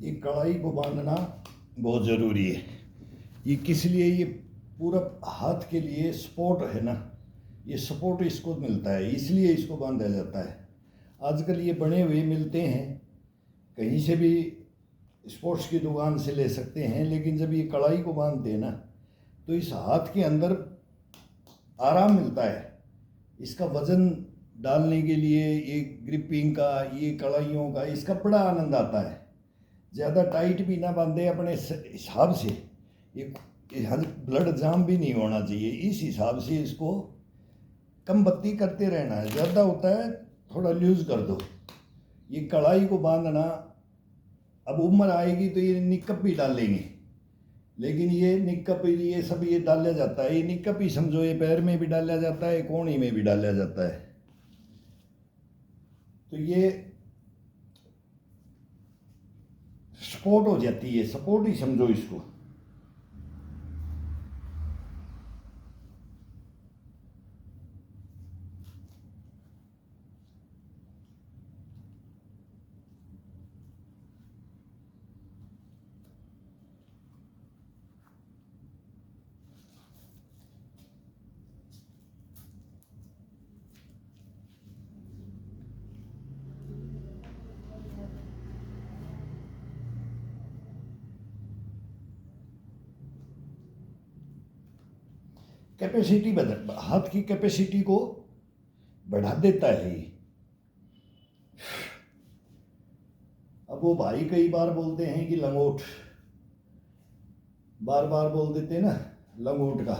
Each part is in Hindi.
ये कढ़ाई को बांधना बहुत ज़रूरी है। ये किस लिए, ये पूरा हाथ के लिए सपोर्ट है ना, ये सपोर्ट इसको मिलता है, इसलिए इसको बांधा जाता है। आजकल ये बने हुए मिलते हैं, कहीं से भी स्पोर्ट्स की दुकान से ले सकते हैं, लेकिन जब ये कढ़ाई को बांधते हैं ना तो इस हाथ के अंदर आराम मिलता है। इसका वज़न डालने के लिए, ये ग्रिपिंग का, ये कढ़ाइयों का, इसका बड़ा आनंद आता है। ज़्यादा टाइट भी ना बांधे, अपने हिसाब से, ये ब्लड जाम भी नहीं होना चाहिए, इस हिसाब से इसको कम बत्ती करते रहना है। ज़्यादा होता है थोड़ा लूज़ कर दो। ये कढ़ाई को बांधना, अब उम्र आएगी तो ये निक्कप भी डालेंगे, लेकिन ये निक्कप, ये सब ये डाला जाता है, ये निक्कप ही समझो, ये पैर में भी डाला जाता है, कोहनी में भी डाला जाता है। तो ये सपोर्ट हो जाती है, सपोर्ट ही समझो इसको। कैपेसिटी बदल, हाथ की कैपेसिटी को बढ़ा देता है ये। अब वो भाई कई बार बोलते हैं कि लंगोट, बार बार बोल देते हैं ना लंगोट का।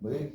भाई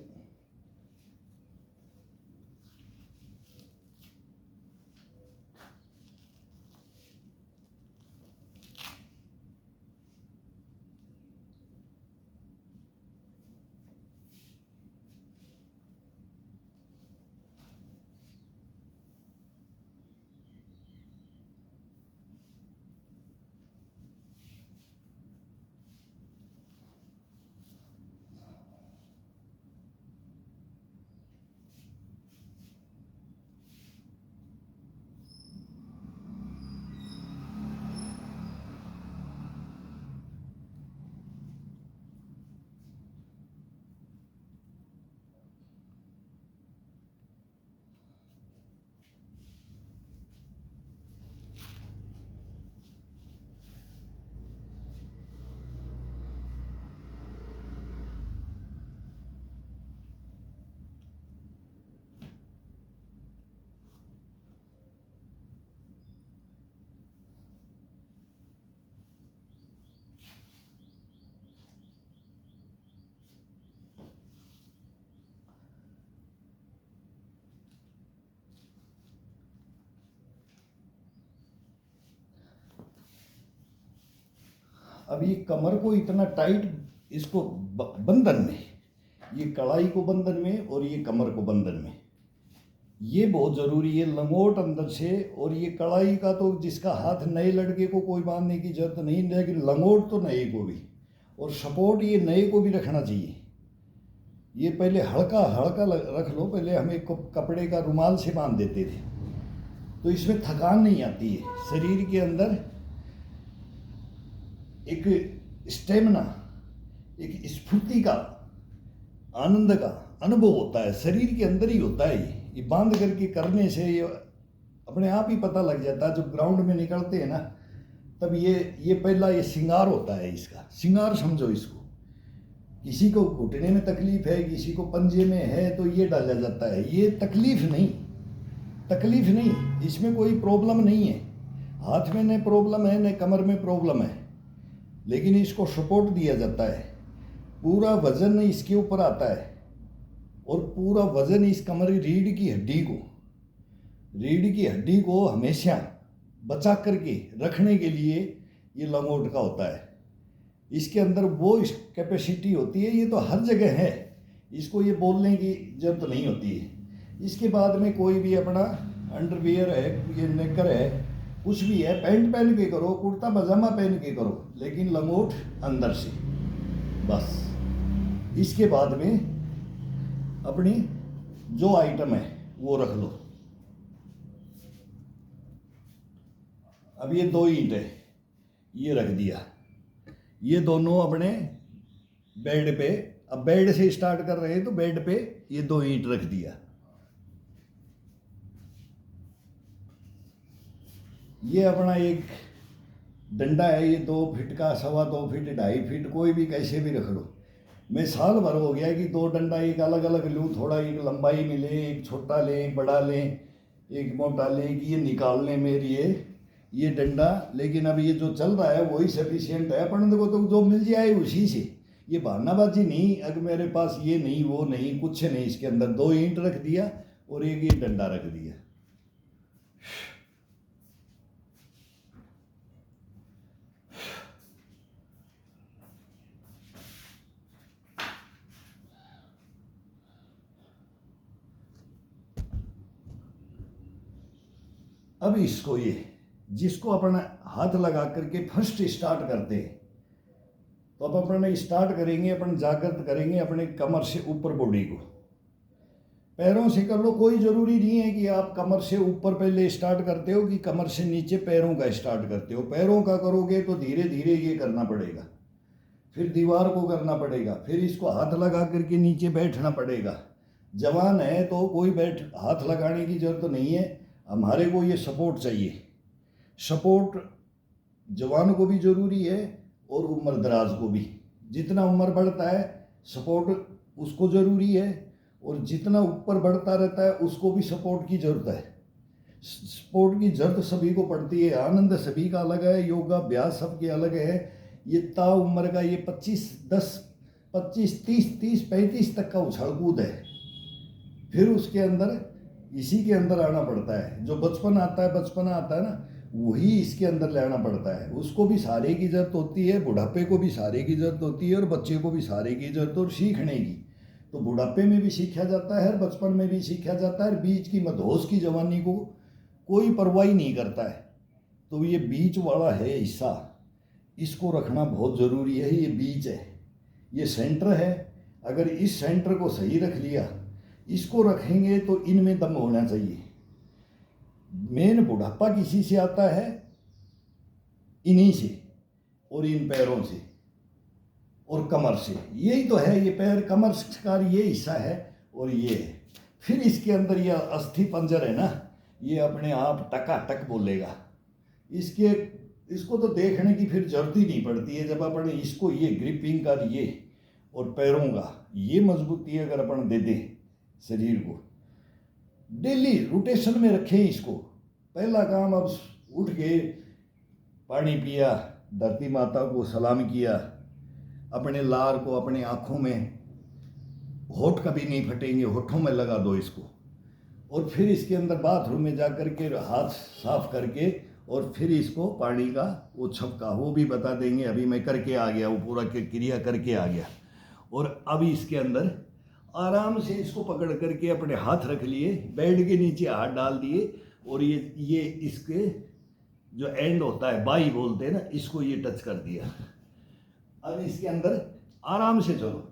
अब ये कमर को इतना टाइट, इसको बंधन में, ये कलाई को बंधन में और ये कमर को बंधन में, ये बहुत ज़रूरी है। लंगोट अंदर से, और ये कलाई का तो जिसका हाथ, नए लड़के को कोई बांधने की जरूरत नहीं, लेकिन लंगोट तो नए को भी, और सपोर्ट ये नए को भी रखना चाहिए। ये पहले हल्का हल्का रख लो, पहले हम एक कपड़े का रुमाल से बांध देते थे, तो इसमें थकान नहीं आती है। शरीर के अंदर एक स्टेमिना, एक स्फूर्ति का, आनंद का अनुभव होता है, शरीर के अंदर ही होता है। ये बांध करके करने से ये अपने आप ही पता लग जाता है। जब ग्राउंड में निकलते हैं ना, तब ये पहला ये श्रृंगार होता है, इसका श्रृंगार समझो इसको। किसी को घुटने में तकलीफ है, किसी को पंजे में है, तो ये डाला जाता है। ये तकलीफ नहीं, तकलीफ नहीं, इसमें कोई प्रॉब्लम नहीं है। हाथ में न प्रॉब्लम है, न कमर में प्रॉब्लम है, लेकिन इसको सपोर्ट दिया जाता है। पूरा वजन इसके ऊपर आता है, और पूरा वजन इस कमर रीढ़ की हड्डी को हमेशा बचा करके रखने के लिए ये लंगोट का होता है। इसके अंदर वो कैपेसिटी होती है। ये तो हर जगह है, इसको ये बोलने की जरूरत नहीं होती है। इसके बाद में कोई भी अपना अंडरवियर है, ये नेकर है, कुछ भी है, पैंट पहन के करो, कुर्ता पजामा पहन के करो, लेकिन लंगोट अंदर से, बस। इसके बाद में अपनी जो आइटम है वो रख लो। अब ये 2 ईंट है, ये रख दिया, ये दोनों अपने बेड पे। अब बेड से स्टार्ट कर रहे हैं तो बेड पे ये 2 ईंट रख दिया। ये अपना एक डंडा है, ये 2 फीट का, 2.25 फीट, 2.5 फीट, कोई भी कैसे भी रख लो। मैं साल भर हो गया कि 2 डंडा एक अलग अलग लूँ, थोड़ा एक लंबाई मिले, एक छोटा लें, एक बड़ा लें, एक मोटा लें, कि ये निकालने में ये डंडा। लेकिन अब ये जो चल रहा है वही सफिशियंट है अपन को, तो जो मिल जाए उसी से। ये बहानाबाजी नहीं, अगर मेरे पास ये नहीं वो नहीं कुछ नहीं, इसके अंदर 2 ईंट रख दिया और एक ये डंडा रख दिया। अब इसको ये जिसको अपना हाथ लगा करके फर्स्ट स्टार्ट करते हैं, तो अब अपन स्टार्ट करेंगे, अपन जागृत करेंगे अपने कमर से ऊपर बॉडी को। पैरों से कर लो, कोई ज़रूरी नहीं है कि आप कमर से ऊपर पहले स्टार्ट करते हो कि कमर से नीचे पैरों का स्टार्ट करते हो। पैरों का करोगे तो धीरे धीरे ये करना पड़ेगा, फिर दीवार को करना पड़ेगा, फिर इसको हाथ लगा करके नीचे बैठना पड़ेगा। जवान है तो कोई हाथ लगाने की जरूरत नहीं है, हमारे को ये सपोर्ट चाहिए। सपोर्ट जवान को भी ज़रूरी है और उम्र दराज को भी। जितना उम्र बढ़ता है सपोर्ट उसको ज़रूरी है, और जितना ऊपर बढ़ता रहता है उसको भी सपोर्ट की ज़रूरत है। सपोर्ट की ज़रूरत सभी को पड़ती है। आनंद सभी का अलग है, योगाभ्यास सबके अलग है। ये ता उम्र का ये 25, 10, 25, 30, 35 तक का उछाल कूद है। फिर उसके अंदर इसी के अंदर आना पड़ता है। जो बचपन आता है ना, वही इसके अंदर लाना पड़ता है। उसको भी सहारे की जरूरत होती है, बुढ़ापे को भी सहारे की जरूरत होती है, और बच्चे को भी सहारे की जरूरत और सीखने की। तो बुढ़ापे में भी सीखा जाता है और बचपन में भी सीखा जाता है। बीच की मधोश की जवानी को कोई परवाही नहीं करता है। तो ये बीच वाला है हिस्सा, इसको रखना बहुत ज़रूरी है। ये बीच है, ये सेंटर है। अगर इस सेंटर को सही रख लिया, इसको रखेंगे तो इनमें दम होना चाहिए। मेन बुढ़ापा किसी से आता है, इन्हीं से, और इन पैरों से और कमर से। यही तो है, ये पैर कमर का ये हिस्सा है और ये है। फिर इसके अंदर ये अस्थि पंजर है ना, ये अपने आप टकाटक बोलेगा। इसको तो देखने की फिर जरूरत ही नहीं पड़ती है। जब अपन इसको ये ग्रिपिंग का ये और पैरों का ये मजबूती अगर अपन दे दें शरीर को, डेली रोटेशन में रखें इसको। पहला काम, अब उठ के पानी पिया, धरती माता को सलाम किया, अपने लार को अपने आँखों में, होठ कभी नहीं फटेंगे, होठों में लगा दो इसको। और फिर इसके अंदर बाथरूम में जा कर के हाथ साफ करके, और फिर इसको पानी का वो छपका वो भी बता देंगे। अभी मैं करके आ गया, वो पूरा क्रिया करके आ गया। और अभी इसके अंदर आराम से इसको पकड़ करके अपने हाथ रख लिए, बेड के नीचे हाथ डाल दिए, और ये इसके जो एंड होता है, बाई बोलते हैं ना, इसको ये टच कर दिया। अब इसके अंदर आराम से चलो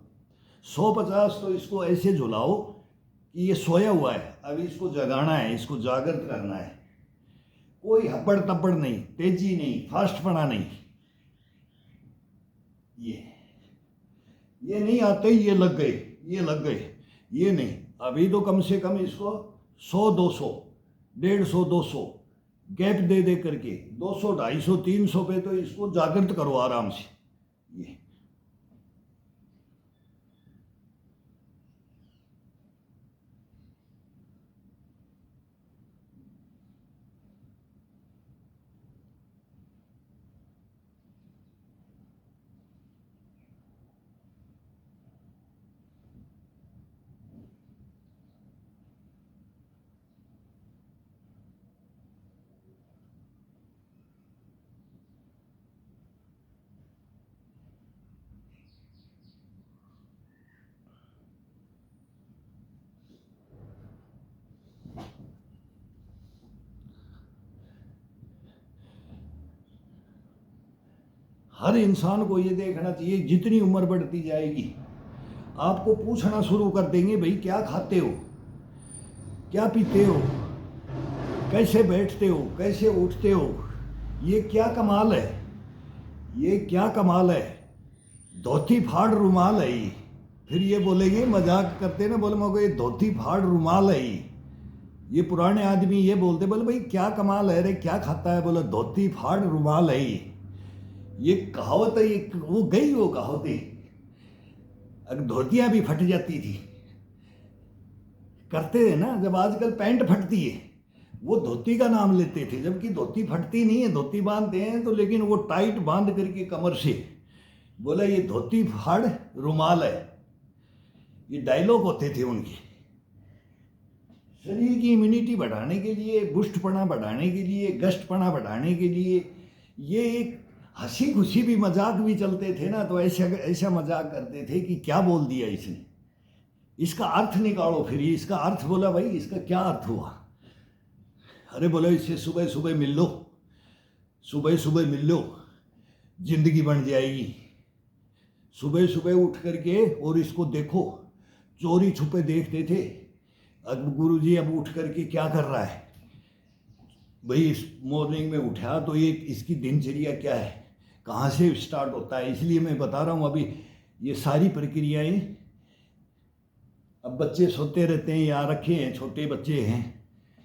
150 तो इसको ऐसे झुलाओ कि ये सोया हुआ है। अब इसको जगाना है, इसको जागृत करना है। कोई हपड़ तपड़ नहीं, तेजी नहीं, फास्ट पना नहीं। ये नहीं आते ये लग गए, ये लग गए, ये नहीं। अभी तो कम से कम इसको 100, 200, 150, 200 गैप दे दे करके 200, 250, 300 पे तो इसको जागृत करो आराम से। ये हर इंसान को ये देखना चाहिए, जितनी उम्र बढ़ती जाएगी आपको पूछना शुरू कर देंगे, भाई क्या खाते हो, क्या पीते हो, कैसे बैठते हो, कैसे उठते हो, ये क्या कमाल है, ये क्या कमाल है, धोती फाड़ रुमाल है ये। फिर ये बोलेंगे, मजाक करते ना, बोले मगर ये धोती फाड़ रुमाल है ये पुराने आदमी ये बोलते, बोले भाई क्या कमाल है रे, क्या खाता है, बोले धोती फाड़ रुमाल है ये कहावत है, ये वो गई वो कहावत है। धोतियां भी फट जाती थी, करते हैं ना, जब आजकल पैंट फटती है वो धोती का नाम लेते थे, जबकि धोती फटती नहीं है, धोती बांधते हैं तो, लेकिन वो टाइट बांध करके कमर से बोला ये धोती फाड़ रुमाल है। ये डायलॉग होते थे उनके। शरीर की इम्यूनिटी बढ़ाने के लिए, बुष्टपना बढ़ाने के लिए, गश्तपना बढ़ाने के लिए, ये एक हंसी खुशी भी मजाक भी चलते थे ना, तो ऐसा मजाक करते थे कि क्या बोल दिया इसने, इसका अर्थ निकालो। फिर इसका अर्थ बोला, भाई इसका क्या अर्थ हुआ, अरे बोला इससे सुबह सुबह मिल लो, सुबह सुबह मिल लो, जिंदगी बन जाएगी। सुबह सुबह उठ करके और इसको देखो, चोरी छुपे देखते थे। अब गुरुजी अब उठ करके क्या कर रहा है, भाई इस मॉर्निंग में उठा तो ये इसकी दिनचर्या क्या है, कहाँ से स्टार्ट होता है। इसलिए मैं बता रहा हूँ अभी ये सारी प्रक्रियाएं। अब बच्चे सोते रहते हैं, यहाँ रखे हैं, छोटे बच्चे हैं,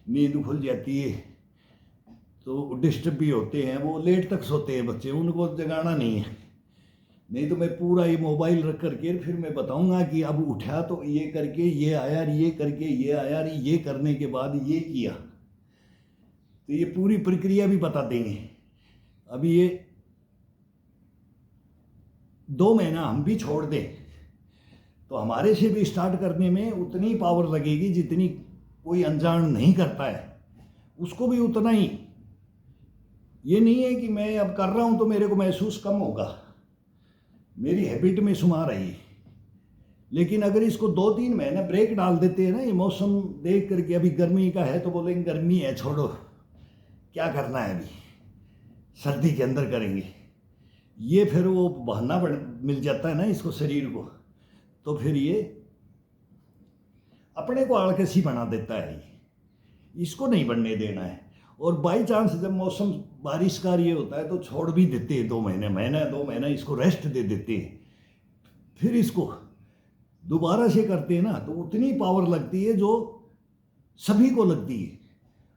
नींद खुल जाती है तो डिस्टर्ब भी होते हैं, वो लेट तक सोते हैं बच्चे, उनको जगाना नहीं है। नहीं तो मैं पूरा ये मोबाइल रख करके फिर मैं बताऊंगा कि अब उठा तो ये करके ये आया, ये करके ये आया, ये करने के बाद ये किया, तो ये पूरी प्रक्रिया भी बता देंगे। अभी ये 2 महीना हम भी छोड़ दें तो हमारे से भी स्टार्ट करने में उतनी पावर लगेगी जितनी कोई अनजान नहीं करता है, उसको भी उतना ही। ये नहीं है कि मैं अब कर रहा हूं तो मेरे को महसूस कम होगा, मेरी हैबिट में शुमार है ये। लेकिन अगर इसको 2-3 महीने ब्रेक डाल देते हैं ना, ये मौसम देख करके, अभी गर्मी का है तो बोलेंगे गर्मी है छोड़ो, क्या करना है अभी, सर्दी के अंदर करेंगे, ये फिर वो बहाना मिल जाता है ना इसको शरीर को, तो फिर ये अपने को आलकसी बना देता है। इसको नहीं बनने देना है। और बाई चांस जब मौसम बारिश का ये होता है तो छोड़ भी देते हैं 2 महीने, महीना 2 महीना इसको रेस्ट दे देते हैं, फिर इसको दोबारा से करते हैं ना तो उतनी पावर लगती है जो सभी को लगती है।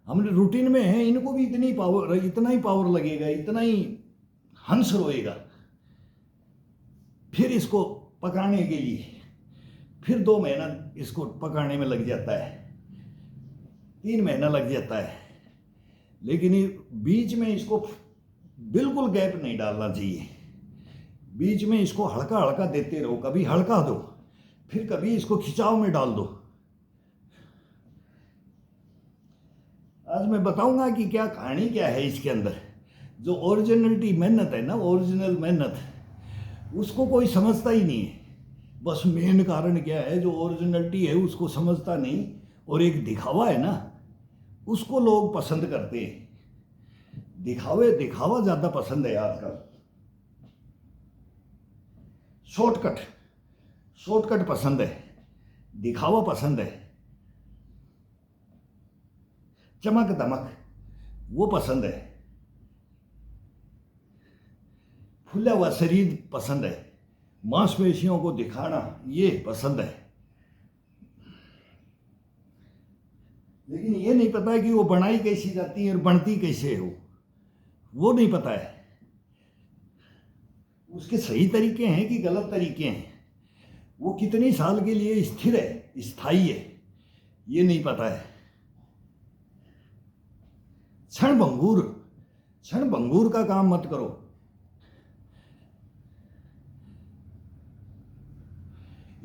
हमने रूटीन में है, इनको भी इतनी पावर, इतना ही पावर लगेगा, इतना ही हंस रोएगा। फिर इसको पकाने के लिए फिर 2 महीना इसको पकाने में लग जाता है, 3 महीना लग जाता है। लेकिन बीच में इसको बिल्कुल गैप नहीं डालना चाहिए, बीच में इसको हल्का हल्का देते रहो, कभी हल्का दो फिर कभी इसको खिंचाव में डाल दो। आज मैं बताऊंगा कि क्या कहानी क्या है इसके अंदर। जो ओरिजिनलिटी मेहनत है ना, ओरिजिनल मेहनत, उसको कोई समझता ही नहीं है। बस मेन कारण क्या है, जो ओरिजिनलिटी है उसको समझता नहीं, और एक दिखावा है ना उसको लोग पसंद करते हैं। दिखावा ज़्यादा पसंद है आजकल, शॉर्टकट पसंद है, दिखावा पसंद है, चमक दमक वो पसंद है, फुला हुआ शरीर पसंद है, मांसपेशियों को दिखाना ये पसंद है। लेकिन ये नहीं पता है कि वो बनाई कैसी जाती है और बनती कैसे है, वो नहीं पता है। उसके सही तरीके हैं कि गलत तरीके हैं, वो कितनी साल के लिए स्थिर है, स्थायी है, ये नहीं पता है। क्षण भंगूर का काम मत करो।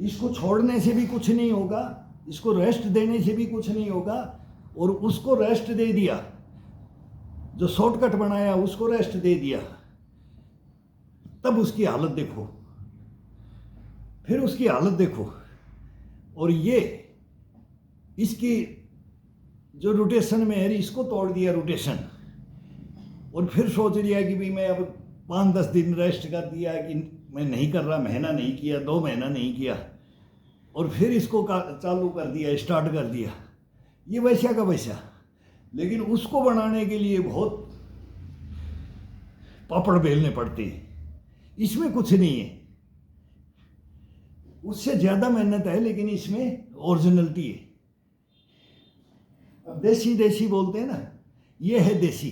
इसको छोड़ने से भी कुछ नहीं होगा, इसको रेस्ट देने से भी कुछ नहीं होगा। और उसको रेस्ट दे दिया, जो शॉर्टकट बनाया उसको रेस्ट दे दिया, तब उसकी हालत देखो, फिर उसकी हालत देखो। और ये इसकी जो रोटेशन में है, इसको तोड़ दिया रोटेशन, और फिर सोच लिया कि भाई मैं अब 5-10 दिन रेस्ट कर दिया कि मैं नहीं कर रहा, महीना नहीं किया, 2 महीना नहीं किया, और फिर इसको चालू कर दिया, स्टार्ट कर दिया, ये वैसा का वैसा। लेकिन उसको बनाने के लिए बहुत पापड़ बेलने पड़ते हैं, इसमें कुछ नहीं है, उससे ज़्यादा मेहनत है, लेकिन इसमें ओरिजिनलिटी है। अब देसी देसी बोलते हैं ना, ये है देसी,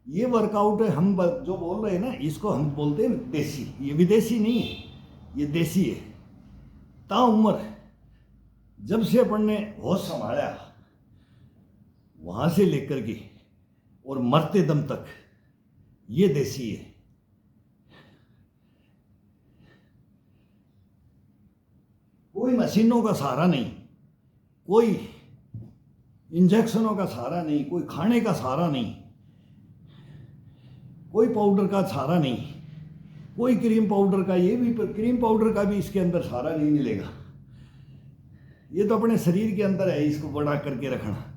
ये वर्कआउट है। हम जो बोल रहे हैं ना, इसको हम बोलते हैं देसी, ये विदेशी नहीं है, ये देसी है। ताउम्र जब से अपन ने होश संभाला वहाँ से लेकर के और मरते दम तक ये देसी है। कोई मशीनों का सहारा नहीं, कोई इंजेक्शनों का सहारा नहीं, कोई खाने का सहारा नहीं, कोई पाउडर का सहारा नहीं, कोई क्रीम पाउडर का, ये भी क्रीम पाउडर का भी इसके अंदर सहारा नहीं मिलेगा। ये तो अपने शरीर के अंदर है, इसको बड़ा करके रखना।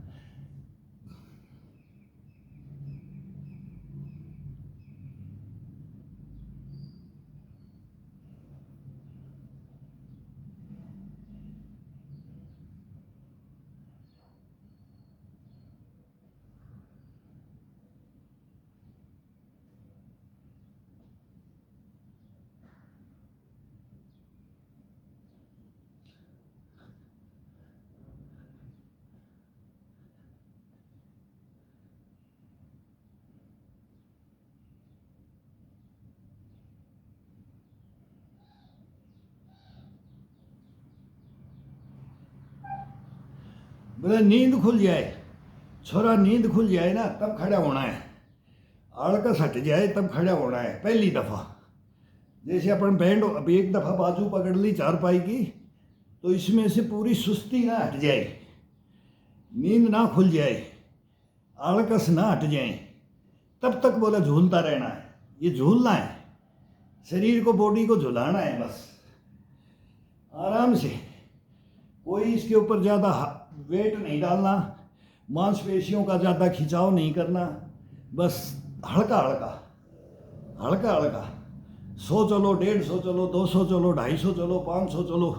बोले नींद खुल जाए, छोरा नींद खुल जाए ना तब खड़ा होना है, आड़कस हट जाए तब खड़ा होना है पहली दफ़ा। जैसे अपन बैंड, अब एक दफ़ा बाजू पकड़ ली चारपाई की, तो इसमें से पूरी सुस्ती ना हट जाए, नींद ना खुल जाए, आड़कस ना हट जाए, तब तक बोला झूलता रहना है। ये झूलना है, शरीर को, बॉडी को झुलाना है बस, आराम से। कोई इसके ऊपर ज़्यादा वेट नहीं डालना, मांसपेशियों का ज़्यादा खिंचाव नहीं करना, बस हल्का हल्का हल्का हल्का। 100 चलो, 150 चलो, 200 चलो, 250 चलो, 500 चलो।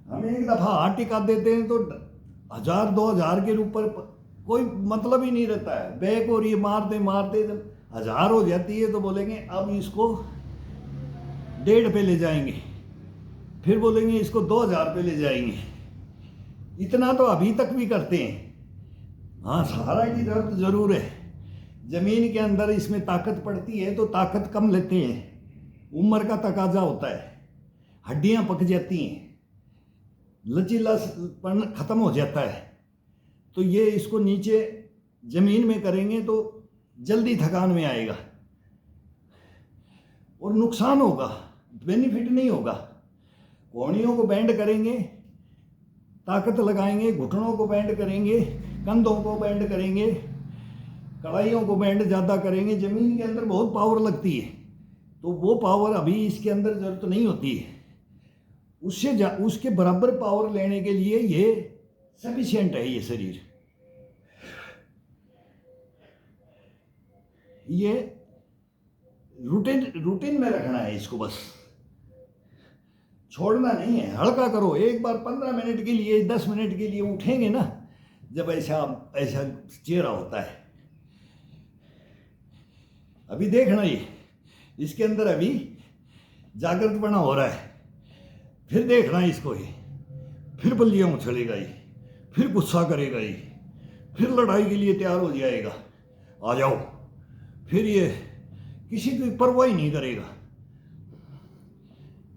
हम एक दफ़ा हाथ टिका देते हैं तो 1000 2000 के ऊपर कोई मतलब ही नहीं रहता है। बैक और ये मारते मारते जब 1000 हो जाती है तो बोलेंगे अब इसको 1.5 पे ले जाएंगे, फिर बोलेंगे इसको 2000 पे ले जाएंगे। इतना तो अभी तक भी करते हैं। हाँ, सहारा की जरूरत जरूर है। जमीन के अंदर इसमें ताकत पड़ती है तो ताकत कम लेते हैं, उम्र का तकाजा होता है, हड्डियां पक जाती हैं, लचीलापन खत्म हो जाता है। तो ये इसको नीचे जमीन में करेंगे तो जल्दी थकान में आएगा और नुकसान होगा, बेनिफिट नहीं होगा। कोहनियों को बैंड करेंगे, ताकत लगाएंगे, घुटनों को बैंड करेंगे, कंधों को बैंड करेंगे, कड़ाइयों को बैंड ज़्यादा करेंगे। ज़मीन के अंदर बहुत पावर लगती है, तो वो पावर अभी इसके अंदर ज़रूरत नहीं होती है। उसके बराबर पावर लेने के लिए ये सफिशिएंट है। ये शरीर, ये रूटीन में रखना है इसको, बस छोड़ना नहीं है। हल्का करो, एक बार 15 मिनट के लिए, 10 मिनट के लिए उठेंगे ना, जब ऐसा ऐसा चेहरा होता है। अभी देखना, ये इसके अंदर अभी जागृत बना हो रहा है। फिर देखना इसको, ये फिर बल्लियां उछलेगा, ये फिर गुस्सा करेगा, ये फिर लड़ाई के लिए तैयार हो जाएगा, आ जाओ। फिर ये किसी की परवाह ही नहीं करेगा,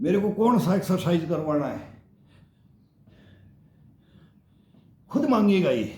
मेरे को कौन सा एक्सरसाइज करवाना है, खुद मांगेगा ये।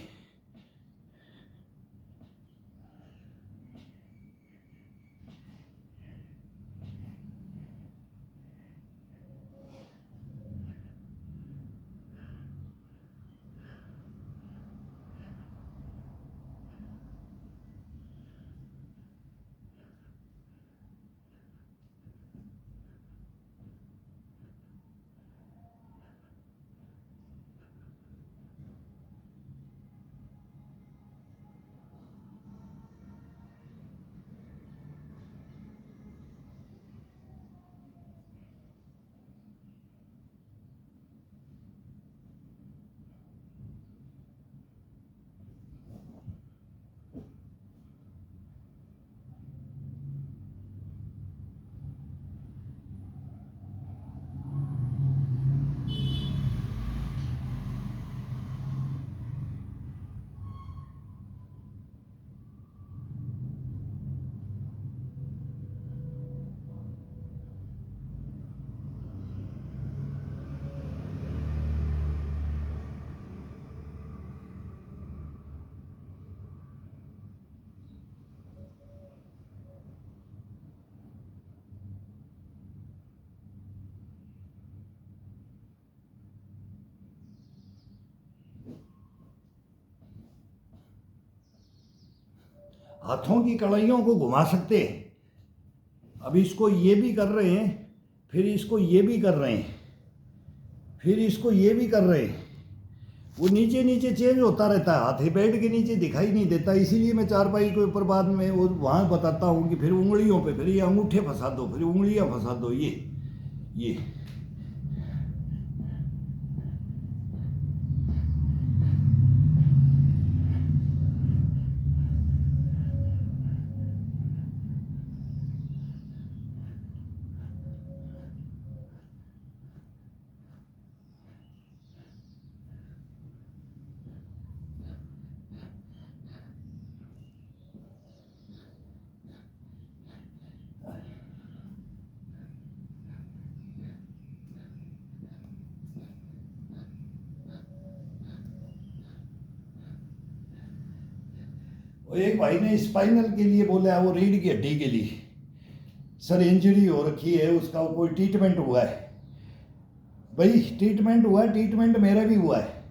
हाथों की कलाइयों को घुमा सकते हैं। अब इसको ये भी कर रहे हैं, फिर इसको ये भी कर रहे हैं, फिर इसको ये भी कर रहे हैं। वो नीचे नीचे चेंज होता रहता है, हाथी पेड़ के नीचे दिखाई नहीं देता। इसीलिए मैं चारपाई के ऊपर बाद में वो वहाँ बताता हूँ कि फिर उंगलियों पे, फिर ये अंगूठे फंसा दो, फिर उंगलियाँ फंसा दो, ये और एक भाई ने स्पाइनल के लिए बोला है, वो रीढ़ की हड्डी के लिए सर इंजरी हो रखी है, उसका कोई ट्रीटमेंट हुआ है। भाई ट्रीटमेंट हुआ है, ट्रीटमेंट मेरा भी हुआ है।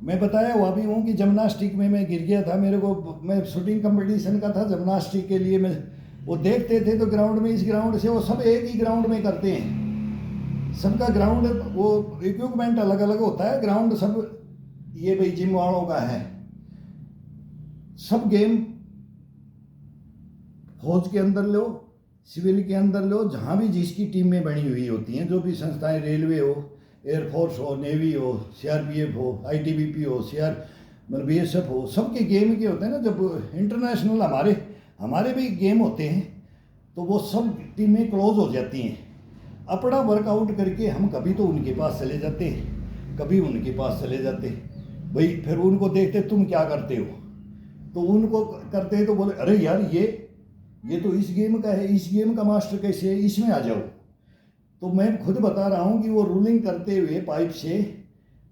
मैं बताया हुआ भी हूँ कि जिम्नास्टिक में मैं गिर गया था, मेरे को, मैं शूटिंग कंपटीशन का था जिम्नास्टिक के लिए। मैं वो देखते थे तो ग्राउंड में, इस ग्राउंड से वो सब एक ही ग्राउंड में करते हैं, सबका ग्राउंड वो इक्विपमेंट अलग अलग होता है, ग्राउंड सब ये भाई जिम वालों का है। सब गेम फौज के अंदर लो, सिविल के अंदर लो, जहाँ भी जिसकी टीमें बनी हुई होती हैं, जो भी संस्थाएं, रेलवे हो, एयरफोर्स हो, नेवी हो, सीआरपीएफ हो, आईटीबीपी हो, मतलब बीएसएफ हो, सबके गेम के होते हैं ना। जब इंटरनेशनल हमारे भी गेम होते हैं तो वो सब टीमें क्लोज हो जाती हैं। अपना वर्कआउट करके हम कभी तो उनके पास चले जाते, कभी उनके पास चले जाते। भाई फिर उनको देखते तुम क्या करते हो, तो उनको करते तो बोले अरे यार ये तो इस गेम का है, इस गेम का मास्टर कैसे है, इसमें आ जाओ। तो मैं खुद बता रहा हूँ कि वो रूलिंग करते हुए पाइप से,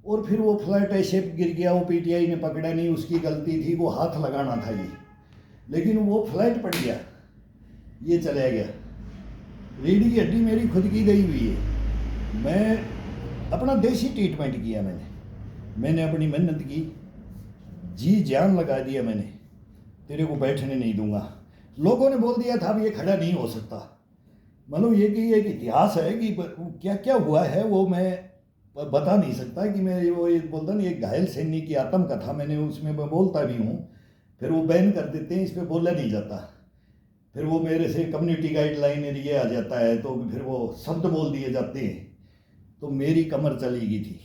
और फिर वो फ्लैट शेप गिर गया, वो पीटीआई ने पकड़ा नहीं, उसकी गलती थी, वो हाथ लगाना था ये, लेकिन वो फ्लैट पड़ गया, ये चला गया। रीढ़ की हड्डी मेरी खुद की गई हुई है। मैं अपना देसी ट्रीटमेंट किया, मैंने अपनी मेहनत की, जी जान लगा दिया मैंने, तेरे को बैठने नहीं दूंगा। लोगों ने बोल दिया था अब ये खड़ा नहीं हो सकता। मतलब ये कि एक इतिहास है कि क्या क्या हुआ है वो मैं बता नहीं सकता, कि मैं वो ये बोलता नहीं, एक घायल सैनिक की आत्मकथा मैंने उसमें मैं बोलता भी हूँ, फिर वो बैन कर देते हैं, इस पर बोला नहीं जाता। फिर वो मेरे से कम्युनिटी गाइडलाइन ये आ जाता है, तो फिर वो शब्द बोल दिए जाते हैं, तो मेरी कमर चली गई थी।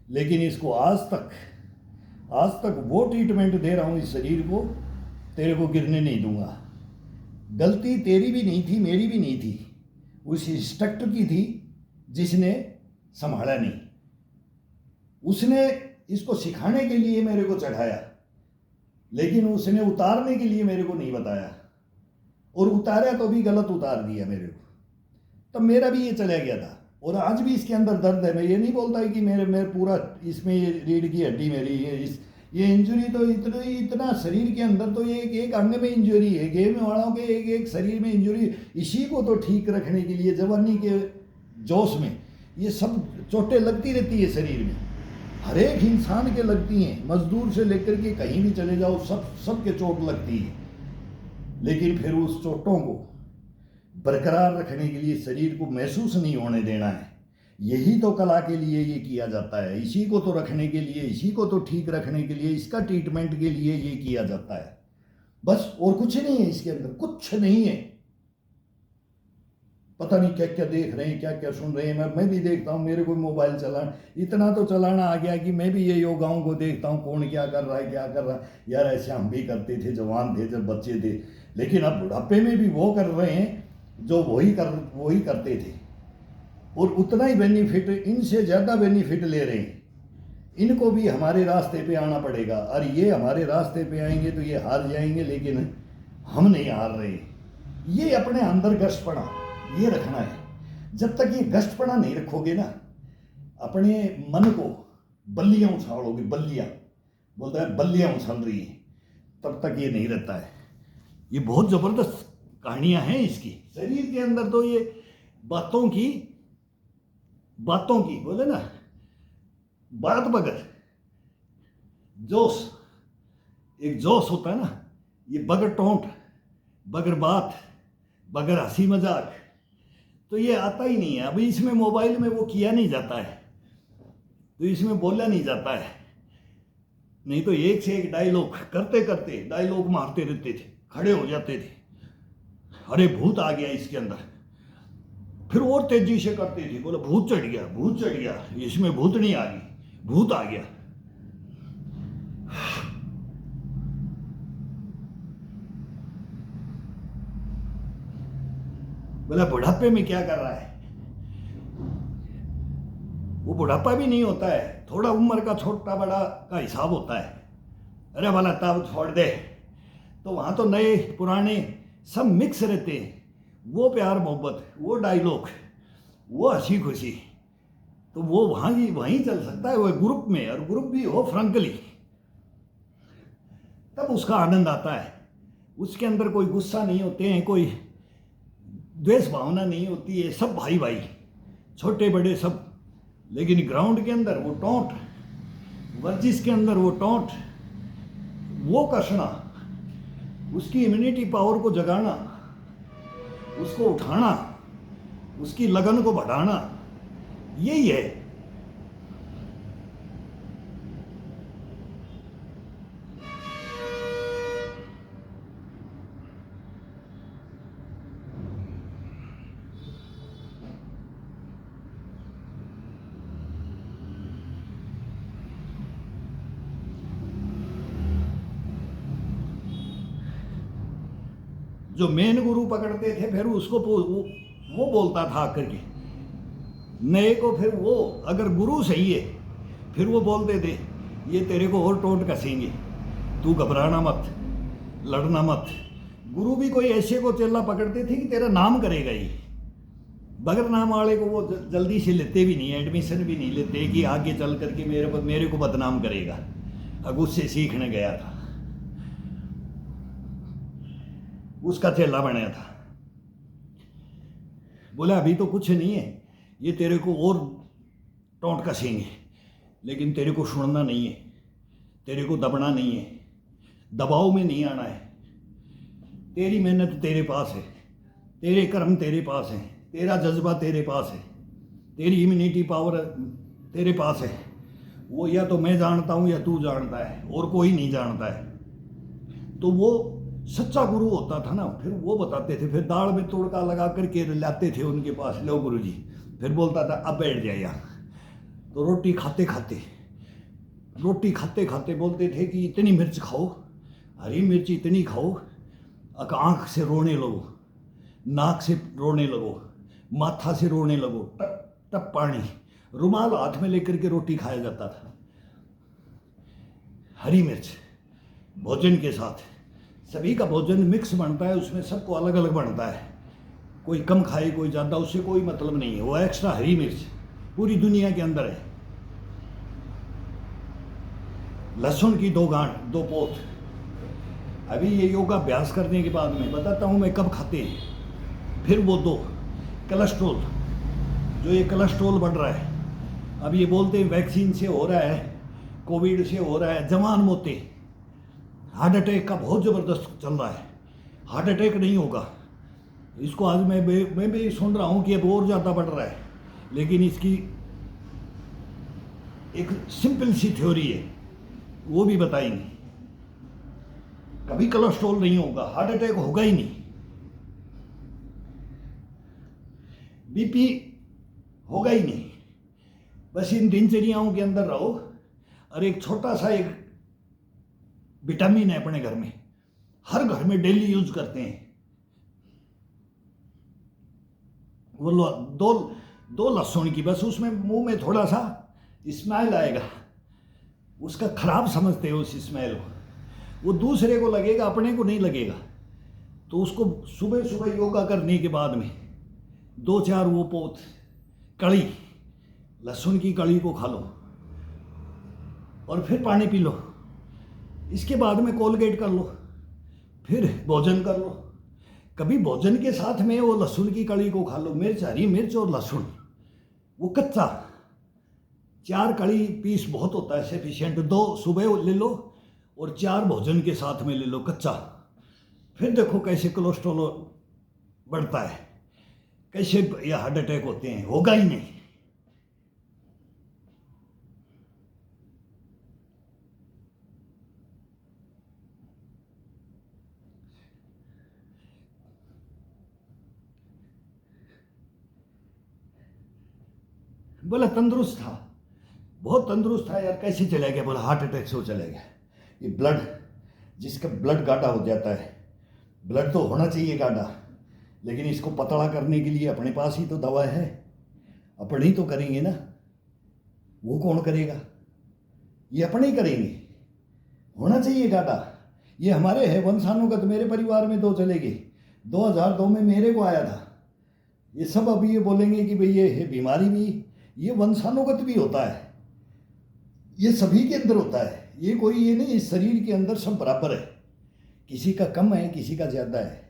लेकिन इसको आज तक वो ट्रीटमेंट दे रहा हूँ इस शरीर को, तेरे को गिरने नहीं दूंगा। गलती तेरी भी नहीं थी, मेरी भी नहीं थी, उस इंस्ट्रक्टर की थी जिसने संभाला नहीं। उसने इसको सिखाने के लिए मेरे को चढ़ाया, लेकिन उसने उतारने के लिए मेरे को नहीं बताया, और उतारा तो भी गलत उतार दिया मेरे को, तब मेरा भी ये चला गया था। और आज भी इसके अंदर दर्द है। मैं ये नहीं बोलता कि मेरे पूरा इसमें ये रीढ़ की हड्डी मेरी ये इंजरी तो इतना शरीर के अंदर तो ये एक अंग में इंजरी है, गेम वालों के एक शरीर में इंजरी। इसी को तो ठीक रखने के लिए जवानी के जोश में ये सब चोटें लगती रहती है शरीर में, हर एक इंसान के लगती हैं, मजदूर से लेकर के कहीं भी चले जाओ सब के चोट लगती है। लेकिन फिर उस चोटों को बरकरार रखने के लिए, शरीर को महसूस नहीं होने देना है। यही तो कला के लिए ये किया जाता है, इसी को तो रखने के लिए, इसी को तो ठीक रखने के लिए, इसका ट्रीटमेंट के लिए ये किया जाता है। बस और कुछ नहीं है इसके अंदर, कुछ नहीं है। पता नहीं क्या क्या देख रहे हैं, क्या क्या सुन रहे हैं। मैं भी देखता हूँ, मेरे को मोबाइल चलाना इतना तो चलाना आ गया कि मैं भी ये योगाओं को देखता हूँ, कौन क्या कर रहा है, क्या कर रहा है। यार ऐसे हम भी करते थे, जवान थे जब बच्चे थे, लेकिन अब बुढ़ापे में भी वो कर रहे हैं जो वही करते थे, और उतना ही बेनिफिट, इनसे ज़्यादा बेनिफिट ले रहे हैं। इनको भी हमारे रास्ते पे आना पड़ेगा, और ये हमारे रास्ते पे आएंगे तो ये हार जाएंगे, लेकिन हम नहीं हार रहे। ये अपने अंदर गश्तपना ये रखना है। जब तक ये गश्तपना नहीं रखोगे ना, अपने मन को बल्लियाँ उछालोगे, बल्लियाँ बोलता है, बल्लियाँ उछल रही हैं, तब तक ये नहीं रहता है। ये बहुत ज़बरदस्त कहानियाँ हैं इसकी। शरीर के अंदर तो ये बातों की बोले ना, बात बगैर जोश, एक जोश होता है ना, ये बगैर टोंट, बगैर बात, बगैर हंसी मजाक, तो ये आता ही नहीं है। अभी इसमें मोबाइल में वो किया नहीं जाता है, तो इसमें बोला नहीं जाता है। नहीं तो एक से एक डायलॉग करते करते डायलॉग मारते रहते थे, खड़े हो जाते थे, अरे भूत आ गया इसके अंदर, फिर और तेजी से करते थे, बोला भूत चढ़ गया, भूत चढ़ गया, इसमें भूत नहीं आ गई, भूत आ गया। बोला बुढ़ापे में क्या कर रहा है? वो बुढ़ापा भी नहीं होता है, थोड़ा उम्र का छोटा बड़ा का हिसाब होता है। अरे वाला तब छोड़ दे, तो वहां तो नए पुराने सब मिक्स रहते हैं। वो प्यार मोहब्बत, वो डायलॉग, वो हंसी खुशी, तो वो वहीं चल सकता है, वो ग्रुप में, और ग्रुप भी हो फ्रंकली, तब उसका आनंद आता है। उसके अंदर कोई गुस्सा नहीं होते हैं, कोई द्वेष भावना नहीं होती है, सब भाई भाई, छोटे बड़े सब। लेकिन ग्राउंड के अंदर वो टोंट, वर्जिश के अंदर वो टोंट, वो कसना, उसकी इम्यूनिटी पावर को जगाना, उसको उठाना, उसकी लगन को बढ़ाना, यही है। जो मेन गुरु पकड़ते थे फिर उसको वो बोलता था आकर के, नए को फिर वो अगर गुरु सही है फिर वो बोलते थे ये तेरे को और टोंट कसेंगे, तू घबराना मत, लड़ना मत। गुरु भी कोई ऐसे को चेला पकड़ते थे कि तेरा नाम करेगा ये, बगैर नाम वाले को वो जल्दी से लेते भी नहीं, एडमिशन भी नहीं लेते कि आगे चल करके मेरे को बदनाम करेगा। अब उससे सीखने गया था, उसका चेला बनाया था। बोला अभी तो कुछ नहीं है, ये तेरे को और टोंट कसेंगे, लेकिन तेरे को सुनना नहीं है, तेरे को दबना नहीं है, दबाव में नहीं आना है। तेरी मेहनत तेरे पास है, तेरे कर्म तेरे पास हैं, तेरा जज्बा तेरे पास है, तेरी इम्यूनिटी पावर तेरे पास है। वो या तो मैं जानता हूँ या तू जानता है, और कोई नहीं जानता है। तो वो सच्चा गुरु होता था ना, फिर वो बताते थे, फिर दाल में तड़का लगा करके लाते थे उनके पास, लो गुरु जी, फिर बोलता था अब बैठ जाए यहाँ। तो रोटी खाते खाते बोलते थे कि इतनी मिर्च खाओ, हरी मिर्च इतनी खाओ, आँख से रोने लगो, नाक से रोने लगो, माथा से रोने लगो, टप टप पानी, रुमाल हाथ में लेकर के रोटी खाया जाता था। हरी मिर्च भोजन के साथ, सभी का भोजन मिक्स बनता है, उसमें सबको अलग अलग बनता है, कोई कम खाए कोई ज़्यादा, उससे कोई मतलब नहीं है। वो एक्स्ट्रा हरी मिर्च पूरी दुनिया के अंदर है। लहसुन की 2 गांठ 2 पोत। अभी ये योगा अभ्यास करने के बाद में बताता हूँ मैं कब खाते हैं। फिर वो 2 कोलेस्ट्रॉल, जो ये कोलेस्ट्रॉल बढ़ रहा है, अब ये बोलते हैं वैक्सीन से हो रहा है, कोविड से हो रहा है, जवान मोते, हार्ट अटैक का बहुत ज़बरदस्त चल रहा है। हार्ट अटैक नहीं होगा, इसको आज मैं भी सुन रहा हूँ कि अब और ज़्यादा बढ़ रहा है, लेकिन इसकी एक सिंपल सी थ्योरी है, वो भी बताएंगे। कभी कोलेस्ट्रॉल नहीं होगा, हार्ट अटैक होगा ही नहीं, बीपी होगा ही नहीं। बस इन दिनचर्याओं के अंदर रहो। और एक छोटा सा एक विटामिन है अपने घर में, हर घर में डेली यूज करते हैं, वो दो लहसुन की, बस उसमें मुंह में थोड़ा सा स्मेल आएगा, उसका खराब समझते हो उस स्मेल को, वो दूसरे को लगेगा, अपने को नहीं लगेगा। तो उसको सुबह सुबह योगा करने के बाद में 2-4 वो पोत कड़ी, लहसुन की कड़ी को खा लो और फिर पानी पी लो। इसके बाद में कोलगेट कर लो, फिर भोजन कर लो। कभी भोजन के साथ में वो लहसुन की कड़ी को खा लो, मिर्च, हरी मिर्च और लहसुन, वो कच्चा। 4 कड़ी पीस बहुत होता है सफिशिएंट, 2 सुबह ले लो और 4 भोजन के साथ में ले लो कच्चा। फिर देखो कैसे कोलेस्ट्रॉल बढ़ता है, कैसे ये हार्ट अटैक होते हैं, होगा ही नहीं। बोला तंदुरुस्त था, बहुत तंदुरुस्त था यार, कैसे चला गया? बोला हार्ट अटैक से वो चला गया। ये ब्लड, जिसका ब्लड गाढ़ा हो जाता है, ब्लड तो होना चाहिए गाढ़ा, लेकिन इसको पतला करने के लिए अपने पास ही तो दवा है, अपन ही तो करेंगे ना। वो कौन करेगा? ये अपने ही करेंगे। होना चाहिए गाढ़ा, ये हमारे है वंशानुगत। मेरे परिवार में दो चले गए, 2002 में मेरे को आया था। ये सब अभी ये बोलेंगे कि भाई ये है बीमारी भी, ये वंशानुगत भी होता है, ये सभी के अंदर होता है। ये कोई ये नहीं, इस शरीर के अंदर सब बराबर है, किसी का कम है किसी का ज़्यादा है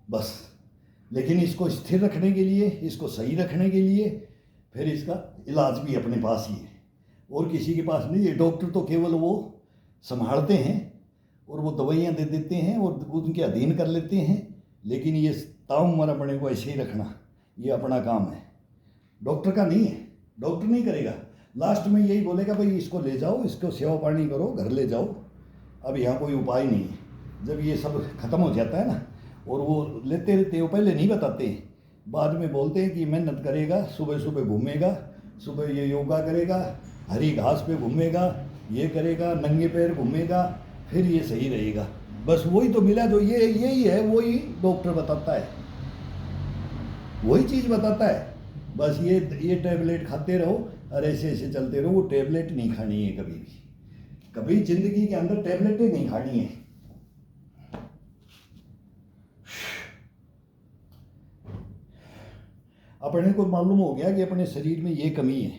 बस। लेकिन इसको स्थिर रखने के लिए, इसको सही रखने के लिए फिर इसका इलाज भी अपने पास ही है, और किसी के पास नहीं है। डॉक्टर तो केवल वो संभालते हैं और वो दवाइयाँ दे देते हैं और उनके अधीन कर लेते हैं, लेकिन ये ताउम्र अपने को ऐसे ही रखना ये अपना काम है, डॉक्टर का नहीं है। डॉक्टर नहीं करेगा, लास्ट में यही बोलेगा भाई इसको ले जाओ, इसको सेवा पानी करो, घर ले जाओ, अब यहाँ कोई उपाय नहीं है। जब ये सब खत्म हो जाता है ना, और वो लेते रहते, वो पहले नहीं बताते हैं, बाद में बोलते हैं कि मेहनत करेगा, सुबह सुबह घूमेगा, सुबह ये योगा करेगा, हरी घास पे घूमेगा, ये करेगा, नंगे पैर घूमेगा, फिर ये सही रहेगा। बस वही तो मिला जो ये यही है, वही डॉक्टर बताता है, वही चीज़ बताता है। बस ये टैबलेट खाते रहो और ऐसे ऐसे चलते रहो। वो टैबलेट नहीं खानी है कभी भी, कभी जिंदगी के अंदर टैबलेटें नहीं खानी है। अपने को मालूम हो गया कि अपने शरीर में ये कमी है,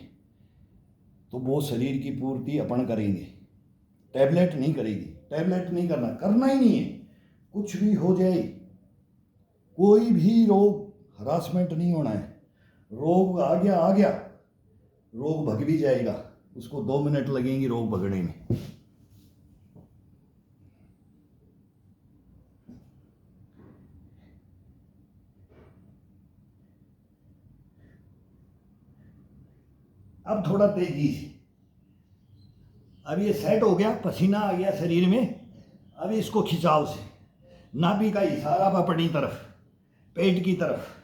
तो वो शरीर की पूर्ति अपन करेंगे, टैबलेट नहीं करेगी। टैबलेट नहीं करना, करना ही नहीं है। कुछ भी हो जाए, कोई भी रोग हरासमेंट नहीं होना है। रोग आ गया, रोग भग भी जाएगा, उसको 2 मिनट लगेंगे रोग भगने में। अब थोड़ा तेजी से, अब ये सेट हो गया, पसीना आ गया शरीर में। अब इसको खिंचाव से, नाभि का इशारा अपनी तरफ, पेट की तरफ,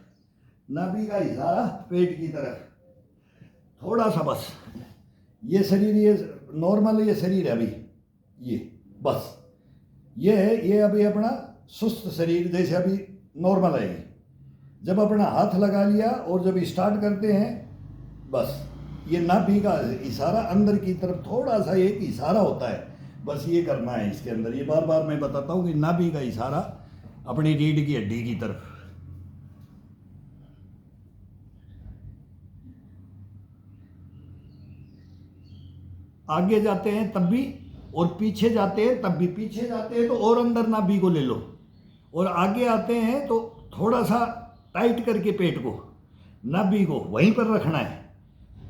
नाभि का इशारा पेट की तरफ, थोड़ा सा बस। ये शरीर, ये नॉर्मल ये शरीर है अभी, ये बस ये है। ये अभी अपना सुस्त शरीर जैसे अभी नॉर्मल है। जब अपना हाथ लगा लिया और जब स्टार्ट करते हैं, बस ये नाभि का इशारा अंदर की तरफ, थोड़ा सा एक इशारा होता है, बस ये करना है इसके अंदर। ये बार बार मैं बताता हूँ कि नाभि का इशारा अपनी रीढ़ की हड्डी की तरफ। आगे जाते हैं तब भी, और पीछे जाते हैं तब भी। पीछे जाते हैं तो और अंदर नाभि को ले लो, और आगे आते हैं तो थोड़ा सा टाइट करके पेट को, नाभि को वहीं पर रखना है,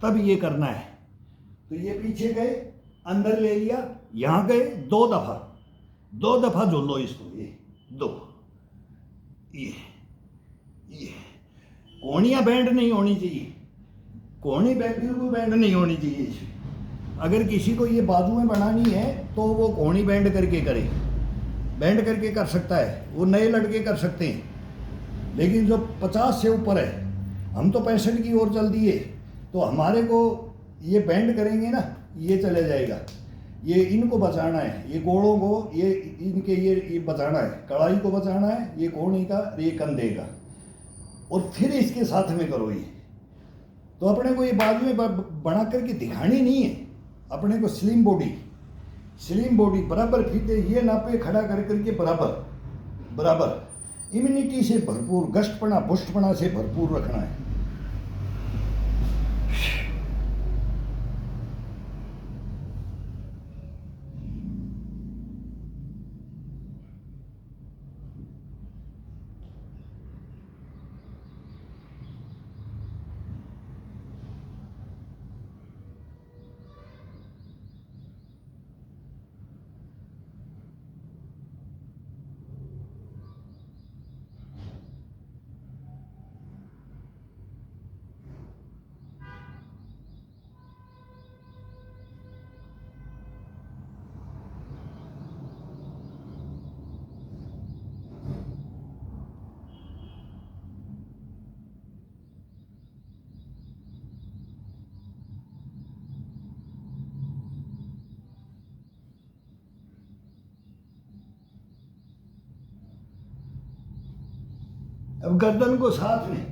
तब ये करना है। तो ये पीछे गए, अंदर ले लिया, यहाँ गए, 2 दफा झूलो इसको, ये 2, ये कोहनियाँ बैंड नहीं होनी चाहिए, कोहनी बिल्कुल बैंड नहीं होनी चाहिए इसमें। अगर किसी को ये बाजुएं बनानी है तो वो कोहनी बैंड करके करे, बैंड करके कर सकता है, वो नए लड़के कर सकते हैं। लेकिन जो 50 से ऊपर है, हम तो 65 की ओर चल दिए, तो हमारे को ये बैंड करेंगे ना, ये चले जाएगा। ये इनको बचाना है, ये गोड़ों को, ये इनके ये बचाना है, कड़ाई को बचाना है, ये कोहनी का, ये कंधे का, और फिर इसके साथ में करो ये। तो अपने को ये बाजू में बना करके दिखानी नहीं है, अपने को स्लिम बॉडी बराबर फीते ये नापे खड़ा कर करके बराबर इम्यूनिटी से भरपूर, गष्टपना पुष्टपना से भरपूर रखना है। अब गर्दन को साथ में,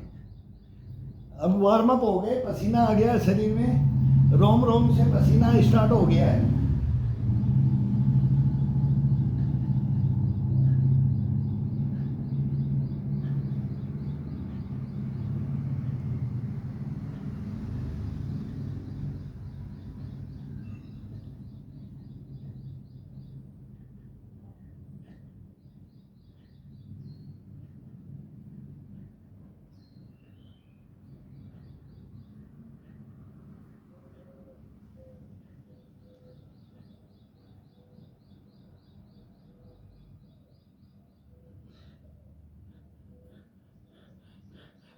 अब वार्म अप हो गए, पसीना आ गया शरीर में, रोम रोम से पसीना स्टार्ट हो गया है।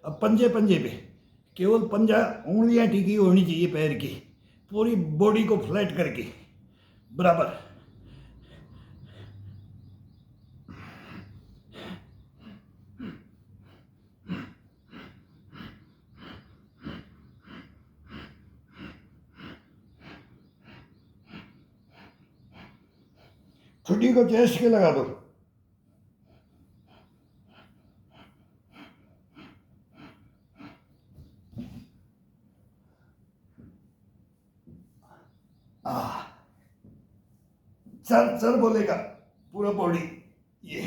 अब पंजे पंजे पे केवल पंजा, उंगलियां टिकी होनी चाहिए पैर की, पूरी बॉडी को फ्लैट करके बराबर। ठुड्डी को चेस्ट के लगा दो। चल चल बोलेगा पूरा बॉडी। ये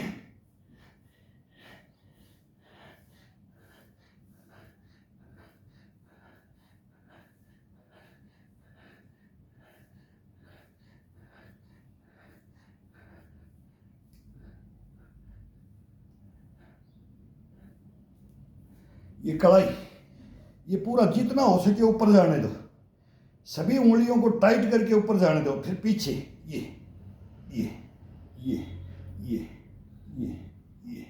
ये कड़ाई, ये पूरा जितना हो सके ऊपर जाने दो, सभी उंगलियों को टाइट करके ऊपर जाने दो, फिर पीछे ये ये ये ये ये ये,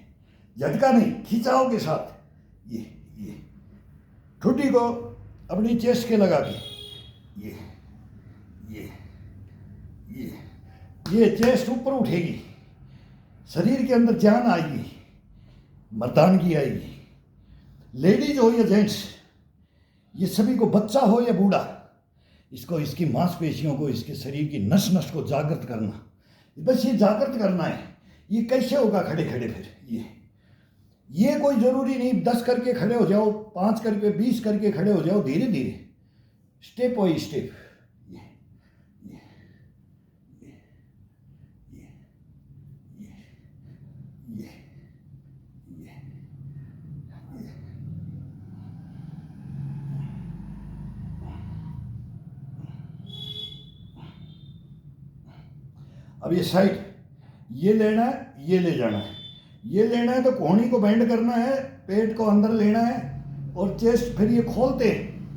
झटका नहीं, खिंचाव के साथ ये ठुड्डी को अपनी चेस्ट के लगा के ये ये ये ये चेस्ट ऊपर उठेगी, शरीर के अंदर जान आएगी, मर्दानगी आएगी। लेडीज हो या जेंट्स, ये सभी को, बच्चा हो या बूढ़ा, इसको, इसकी मांसपेशियों को, इसके शरीर की नस नस को जागृत करना, बस ये जागृत करना है। ये कैसे होगा खड़े खड़े? फिर ये कोई ज़रूरी नहीं 10 करके खड़े हो जाओ, 5 करके, 20 करके खड़े हो जाओ, धीरे धीरे, स्टेप बाई स्टेप। अब ये साइड, ये लेना है, ये ले जाना है, ये लेना है तो कोहनी को बेंड करना है, पेट को अंदर लेना है और चेस्ट, फिर ये खोलते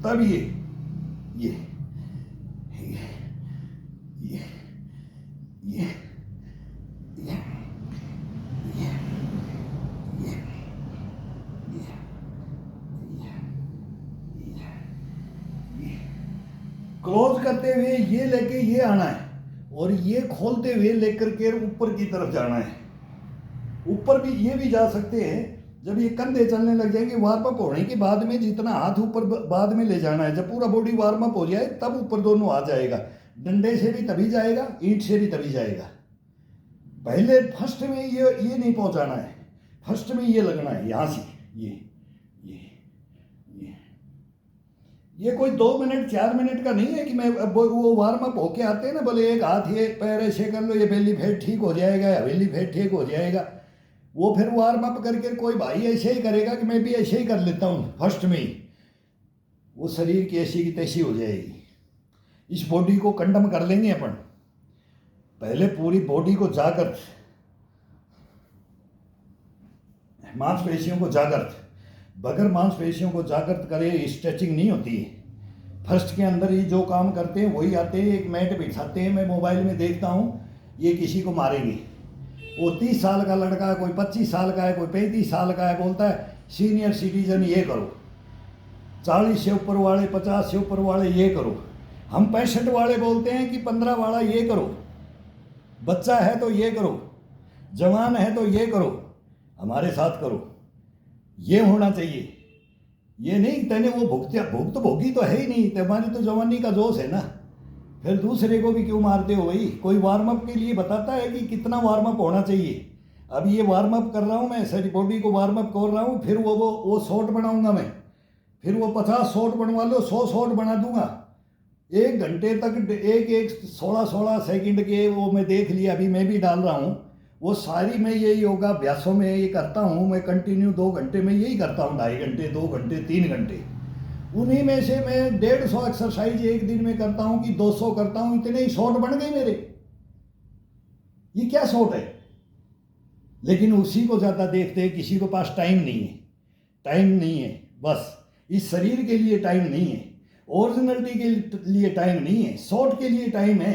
तब ये ये ये ये ये ये ये क्लोज करते हुए ये लेके ये आना है और ये खोलते हुए लेकर के ऊपर की तरफ जाना है। ऊपर भी ये भी जा सकते हैं जब ये कंधे चलने लग जाएंगे। वार्म अप होने के बाद में जितना हाथ ऊपर बाद में ले जाना है, जब पूरा बॉडी वार्म अप हो जाए तब ऊपर दोनों आ जाएगा। डंडे से भी तभी जाएगा, ईंट से भी तभी जाएगा। पहले फर्स्ट में ये नहीं पहुंचाना है, फर्स्ट में ये लगना है यहाँ से। ये कोई 2 मिनट 4 मिनट का नहीं है कि मैं वो वार्म अप होके आते हैं ना, बोले एक हाथ ये पैर ऐसे कर लो, ये बेली फैट ठीक हो जाएगा, हवेली फैट ठीक हो जाएगा। वो फिर वार्म अप करके कोई भाई ऐसे ही करेगा कि मैं भी ऐसे ही कर लेता हूँ फर्स्ट में ही, वो शरीर की ऐसी की तैसी हो जाएगी। इस बॉडी को कंडम कर लेंगे अपन, पहले पूरी बॉडी को जागृत, मांसपेशियों को जागृत, बगैर मांसपेशियों को जागृत करे स्ट्रेचिंग नहीं होती है। फर्स्ट के अंदर ही जो काम करते हैं वही आते हैं, एक मैट बिठाते हैं। मैं मोबाइल में देखता हूँ ये किसी को मारेंगे, वो 30 साल का लड़का है, कोई 25 साल का है, कोई 35 साल का है, बोलता है सीनियर सिटीजन ये करो, 40 से ऊपर वाले, 50 से ऊपर वाले ये करो। हम 65 वाले बोलते हैं कि 15 वाला ये करो, बच्चा है तो ये करो, जवान है तो ये करो, हमारे साथ करो। ये होना चाहिए। ये नहीं तेने वो भुगत भोगी तो है ही नहीं, तुम्हारी तो जवानी का जोश है ना, फिर दूसरे को भी क्यों मारते हो भाई? कोई वार्म अप के लिए बताता है कि कितना वार्म अप होना चाहिए। अब ये वार्म अप कर रहा हूँ मैं, सारी बॉडी को वार्म अप कर रहा हूँ, फिर वो शॉट बनाऊंगा मैं, फिर वो 50 शॉट बनवा लो, 100 शॉट बना दूंगा। 1 घंटे तक एक 16 सेकंड के वो मैं देख लिया, अभी मैं भी डाल रहा हूँ वो सारी। मैं ये योगाभ्यासों में ये करता हूँ मैं कंटिन्यू, 2 घंटे में यही करता हूँ, 2.5 घंटे, 2 घंटे, 3 घंटे। उन्हीं में से मैं 150 एक्सरसाइज एक दिन में करता हूँ कि 200 करता हूँ, इतने ही शॉट बन गए मेरे। ये क्या शॉट है? लेकिन उसी को ज़्यादा देखते हैं, किसी के पास टाइम नहीं है, टाइम नहीं है, बस इस शरीर के लिए टाइम नहीं है, ओरिजिनलिटी के लिए टाइम नहीं है, शॉट के लिए टाइम है।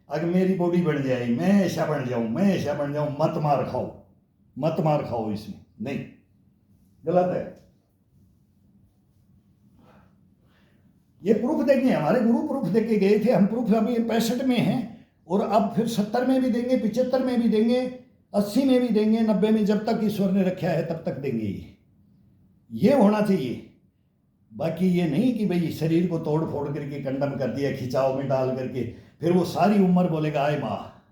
अगर मेरी बॉडी बढ़ जाए, मैं ऐसा बन जाऊं, मैं ऐसा बन जाऊं, मत मार खाओ, मत मार खाओ, इसमें नहीं, गलत है। ये प्रूफ देंगे, हमारे गुरु प्रूफ दे के गए थे, हम प्रूफ अभी 65 में हैं और अब फिर 70 में भी देंगे, 75 में भी देंगे, 80 में भी देंगे, 90 में, जब तक ईश्वर ने रखा है तब तक देंगे। ये होना चाहिए। बाकी ये नहीं कि भाई शरीर को तोड़ फोड़ करके कंडम कर दिया, खिंचाव में डाल करके फिर वो सारी उम्र बोलेगा आए माँ,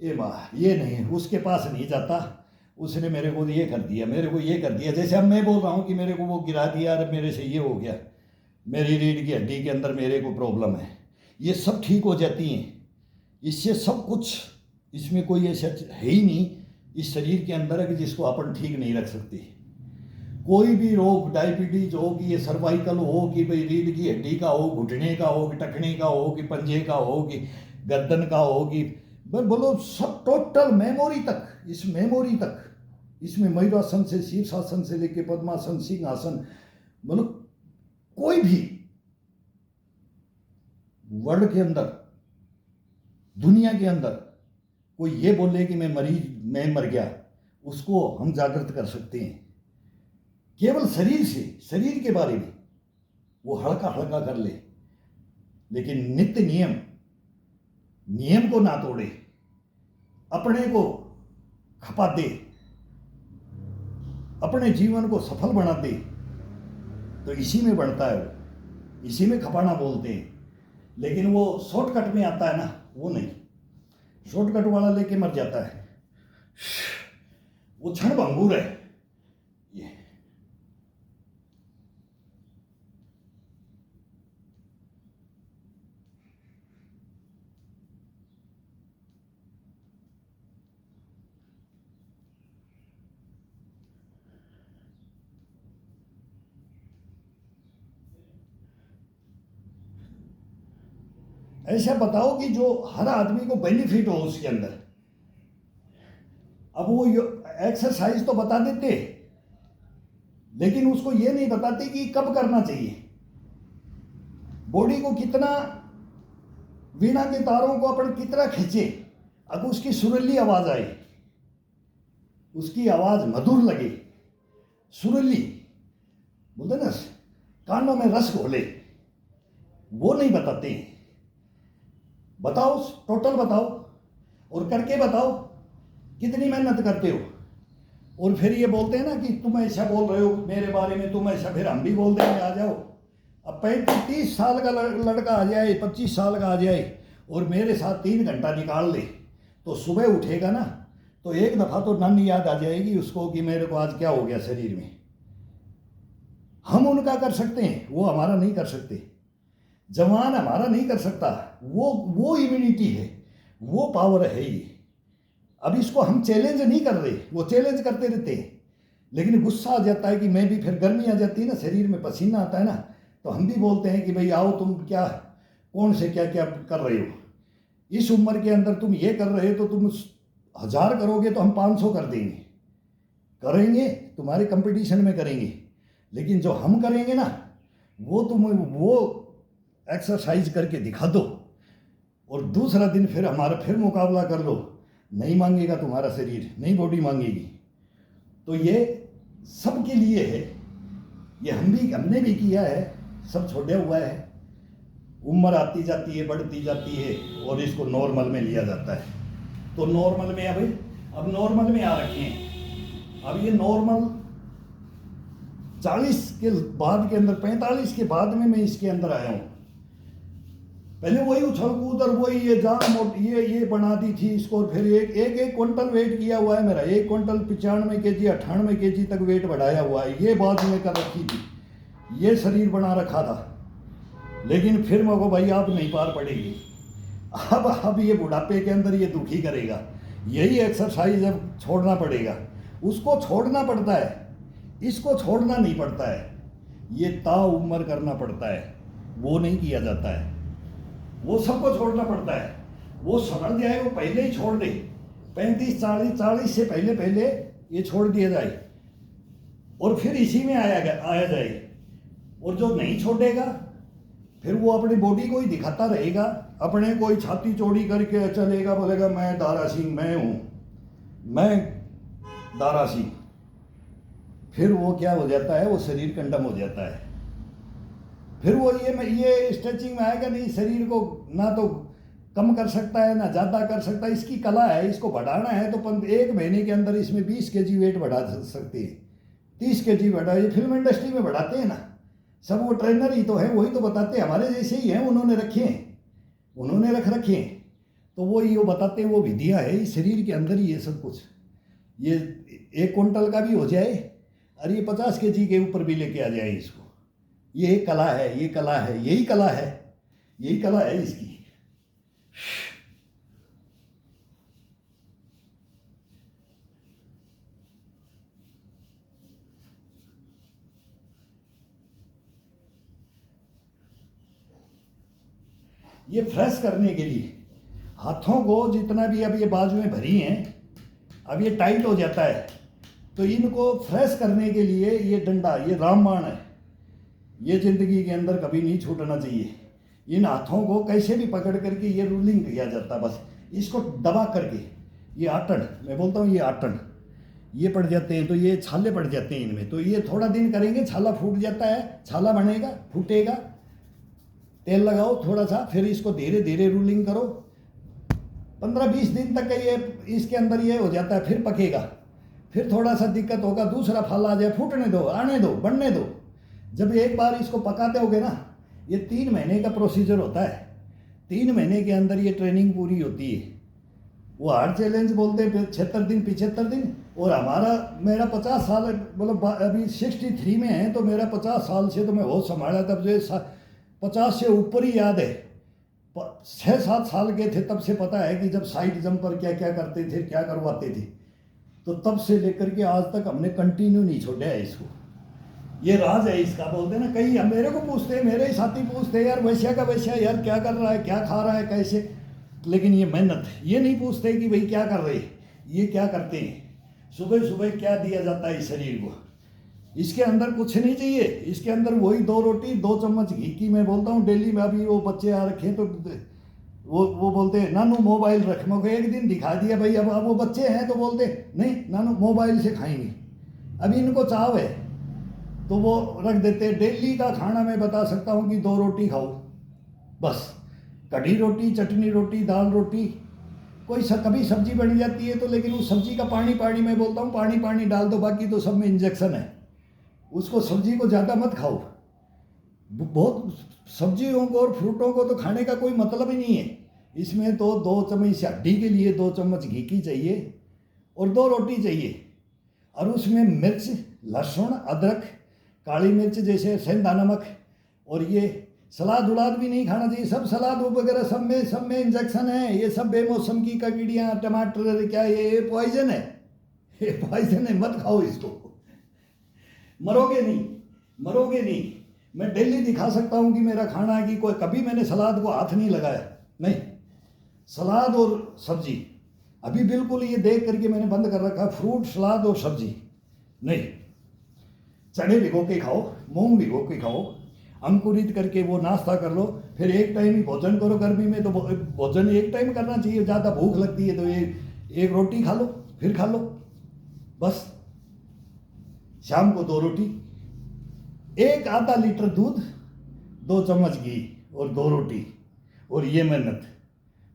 ए माँ, ये नहीं, उसके पास नहीं जाता। उसने मेरे को ये कर दिया, मेरे को ये कर दिया। जैसे अब मैं बोल रहा हूँ कि मेरे को वो गिरा दिया और मेरे से ये हो गया, मेरी रीढ़ की हड्डी के अंदर मेरे को प्रॉब्लम है, ये सब ठीक हो जाती हैं इससे, सब कुछ। इसमें कोई ऐसा है ही नहीं इस शरीर के अंदर कि जिसको अपन ठीक नहीं रख सकते। कोई भी रोग, डायबिटीज हो कि ये सर्वाइकल हो कि भाई रीढ़ की हड्डी का हो, घुटने का हो कि टखने का हो कि पंजे का हो कि गर्दन का हो कि बोलो, सब टोटल मेमोरी तक, इस मेमोरी तक, इसमें मयूरासन से शीर्षासन से लेके पद्मासन, सिंहासन, मतलब कोई भी वर्ल्ड के अंदर, दुनिया के अंदर कोई ये बोले कि मैं मर गया, उसको हम जागृत कर सकते हैं केवल शरीर से, शरीर के बारे में वो हल्का हल्का कर ले, लेकिन नित्य नियम को ना तोड़े, अपने को खपा दे, अपने जीवन को सफल बना दे, तो इसी में बढ़ता है वो, इसी में खपाना बोलते हैं। लेकिन वो शॉर्टकट में आता है ना, वो नहीं, शॉर्टकट वाला लेके मर जाता है, वो क्षण भंगुर है। ये ऐसा बताओ कि जो हर आदमी को बेनिफिट हो उसके अंदर। अब वो एक्सरसाइज तो बता देते, लेकिन उसको ये नहीं बताते कि कब करना चाहिए, बॉडी को कितना, वीणा के तारों को अपन कितना खींचे। अब उसकी सुरीली आवाज आए, उसकी आवाज मधुर लगे, सुरीली बोलते ना, कानों में रस घोले, वो नहीं बताते। बताओ, टोटल बताओ और करके बताओ कितनी मेहनत करते हो। और फिर ये बोलते हैं ना कि तुम ऐसा बोल रहे हो मेरे बारे में, तुम ऐसा, फिर हम भी बोल देंगे, आ जाओ। अब 35-30 साल का लड़का आ जाए, 25 साल का आ जाए और मेरे साथ 3 घंटा निकाल ले, तो सुबह उठेगा ना, तो एक दफ़ा तो नानी याद आ जाएगी उसको कि मेरे को आज क्या हो गया शरीर में। हम उनका कर सकते हैं, वो हमारा नहीं कर सकते। जवान हमारा नहीं कर सकता, वो इम्यूनिटी है, वो पावर है ये। अब इसको हम चैलेंज नहीं कर रहे, वो चैलेंज करते रहते हैं, लेकिन गुस्सा आ जाता है कि मैं भी, फिर गर्मी आ जाती है ना, शरीर में पसीना आता है ना, तो हम भी बोलते हैं कि भाई आओ, तुम क्या, कौन से क्या क्या कर रहे हो, इस उम्र के अंदर तुम ये कर रहे हो, तो तुम 1000 करोगे तो हम 500 कर देंगे, करेंगे, तुम्हारे कंपटीशन में करेंगे। लेकिन जो हम करेंगे ना, वो तुम वो एक्सरसाइज करके दिखा दो और दूसरा दिन फिर हमारा फिर मुकाबला कर लो, नहीं मांगेगा तुम्हारा शरीर, नहीं बॉडी मांगेगी। तो ये सबके लिए है, ये हमने भी किया है, सब छोड़ा हुआ है। उम्र आती जाती है, बढ़ती जाती है और इसको नॉर्मल में लिया जाता है। तो नॉर्मल में अब नॉर्मल में आ रखे हैं। अब ये नॉर्मल 40 के बाद के अंदर, 45 के बाद में मैं इसके अंदर आया हूँ। पहले वही उछल कूद और वही ये जान मोट ये बना दी थी इसको। और फिर एक क्विंटल वेट किया हुआ है मेरा, 1 क्विंटल 95 kg 98 kg तक वेट बढ़ाया हुआ है। ये बात में कर रखी थी, ये शरीर बना रखा था। लेकिन फिर मेरे को भाई आप नहीं पार पड़ेगी। अब ये बुढ़ापे के अंदर ये दुखी करेगा। यही एक्सरसाइज अब छोड़ना पड़ेगा, उसको छोड़ना पड़ता है, इसको छोड़ना नहीं पड़ता है। ये ताउम्र करना पड़ता है, वो नहीं किया जाता है। वो सबको छोड़ना पड़ता है। वो समझ जाए वो पहले ही छोड़ दे, 35 40 से पहले ये छोड़ दिया जाए और फिर इसी में आया जाए। और जो नहीं छोड़ेगा फिर वो अपनी बॉडी को ही दिखाता रहेगा, अपने कोई छाती चौड़ी करके चलेगा, बोलेगा मैं दारा सिंह, मैं हूँ, मैं दारा सिंह। फिर वो क्या हो जाता है, वो शरीर कंडम हो जाता है। फिर वो ये स्ट्रेचिंग में आएगा नहीं, शरीर को ना तो कम कर सकता है ना ज़्यादा कर सकता है। इसकी कला है, इसको बढ़ाना है तो 1 महीने के अंदर इसमें 20 kg वेट बढ़ा सकती है, 30 kg बढ़ा। ये फिल्म इंडस्ट्री में बढ़ाते हैं ना सब, वो ट्रेनर ही तो है, वही तो बताते हैं, हमारे जैसे ही हैं, उन्होंने रखे हैं, उन्होंने रख रखे हैं, तो वो बताते हैं, वो विधियाँ है इस शरीर के अंदर ही ये सब कुछ। ये 1 क्विंटल का भी हो जाए और ये 50 kg के ऊपर भी लेके आ जाए इसको। ये कला है, ये कला है, यही कला है, यही कला है इसकी। ये फ्रेश करने के लिए हाथों को जितना भी अब ये बाजुएं भरी हैं, अब ये टाइट हो जाता है, तो इनको फ्रेश करने के लिए ये डंडा, ये रामबाण है, ये जिंदगी के अंदर कभी नहीं छूटना चाहिए। इन हाथों को कैसे भी पकड़ करके ये रूलिंग किया जाता है, बस इसको दबा करके। ये आटन, मैं बोलता हूँ ये आटन, ये पड़ जाते हैं तो ये छाले पड़ जाते हैं इनमें, तो ये थोड़ा दिन करेंगे छाला फूट जाता है, छाला बनेगा, फूटेगा, तेल लगाओ थोड़ा सा, फिर इसको धीरे धीरे रूलिंग करो, 15-20 दिन तक ये इसके अंदर ये हो जाता है, फिर पकेगा, फिर थोड़ा सा दिक्कत होगा, दूसरा फल आ जाए, फूटने दो, आने दो, बढ़ने दो। जब एक बार इसको पकाते होगे ना, ये 3 महीने का प्रोसीजर होता है, 3 महीने के अंदर ये ट्रेनिंग पूरी होती है। वो हार्ड चैलेंज बोलते हैं 76 दिन 75 दिन। और मेरा 50 साल, मतलब अभी 63 में है, तो मेरा 50 साल से तो मैं होश संभाला तब से 50 से ऊपर ही याद है। 6-7 साल के थे तब से पता है कि जब साइड जंप पर क्या क्या करते थे, क्या करवाते थे, तो तब से लेकर के आज तक हमने कंटिन्यू नहीं छोड़ा है इसको। ये राज है इसका, बोलते हैं ना, कई मेरे को पूछते हैं, मेरे ही साथी पूछते हैं, यार वैश्या का वैश्या, यार क्या कर रहा है, क्या खा रहा है, कैसे। लेकिन ये मेहनत, ये नहीं पूछते कि भाई क्या कर रहे, ये क्या करते हैं, सुबह सुबह क्या दिया जाता है इस शरीर को। इसके अंदर कुछ नहीं चाहिए, इसके अंदर वही 2 रोटी 2 चम्मच घी की, मैं बोलता हूँ डेली में। अभी वो बच्चे आ रखे तो वो बोलते हैं नानू मोबाइल रख, मैं एक दिन दिखा दिया भाई, अब वो बच्चे हैं तो बोलते नहीं नानू मोबाइल से खाएंगे, अभी इनको चाव है तो वो रख देते हैं। डेली का खाना मैं बता सकता हूँ कि 2 रोटी खाओ बस, कढ़ी रोटी, चटनी रोटी, दाल रोटी, कोई कभी सब्जी बन जाती है तो, लेकिन उस सब्जी का पानी मैं बोलता हूँ पानी डाल दो, बाकी तो सब में इंजेक्शन है, उसको सब्जी को ज़्यादा मत खाओ। बहुत सब्जियों को और फ्रूटों को तो खाने का कोई मतलब ही नहीं है। इसमें तो 2 चम्मच हड्डी के लिए 2 चम्मच घी की चाहिए और 2 रोटी चाहिए, और उसमें मिर्च, लहसुन, अदरक, काली मिर्च जैसे सेंधा नमक, और ये सलाद उलाद भी नहीं खाना चाहिए। सब सलाद वगैरह सब में इंजेक्शन है, ये सब बेमौसम की ककीड़ियाँ, टमाटर, क्या ये पॉइजन है, ये पॉइजन है, मत खाओ इसको, मरोगे नहीं। मैं डेली दिखा सकता हूँ कि मेरा खाना है, कि कोई कभी मैंने सलाद को हाथ नहीं लगाया, नहीं। सलाद और सब्जी अभी बिल्कुल ये देख करके मैंने बंद कर रखा, फ्रूट, सलाद और सब्जी नहीं। चने भिगो के खाओ, मूंग भिगो के खाओ, अंकुरित करके वो नाश्ता कर लो, फिर एक टाइम ही भोजन करो। गर्मी में तो भोजन एक टाइम करना चाहिए, ज़्यादा भूख लगती है तो एक रोटी खा लो, फिर खा लो बस। शाम को 2 रोटी, 1 आधा लीटर दूध, 2 चम्मच घी और 2 रोटी, और ये मेहनत,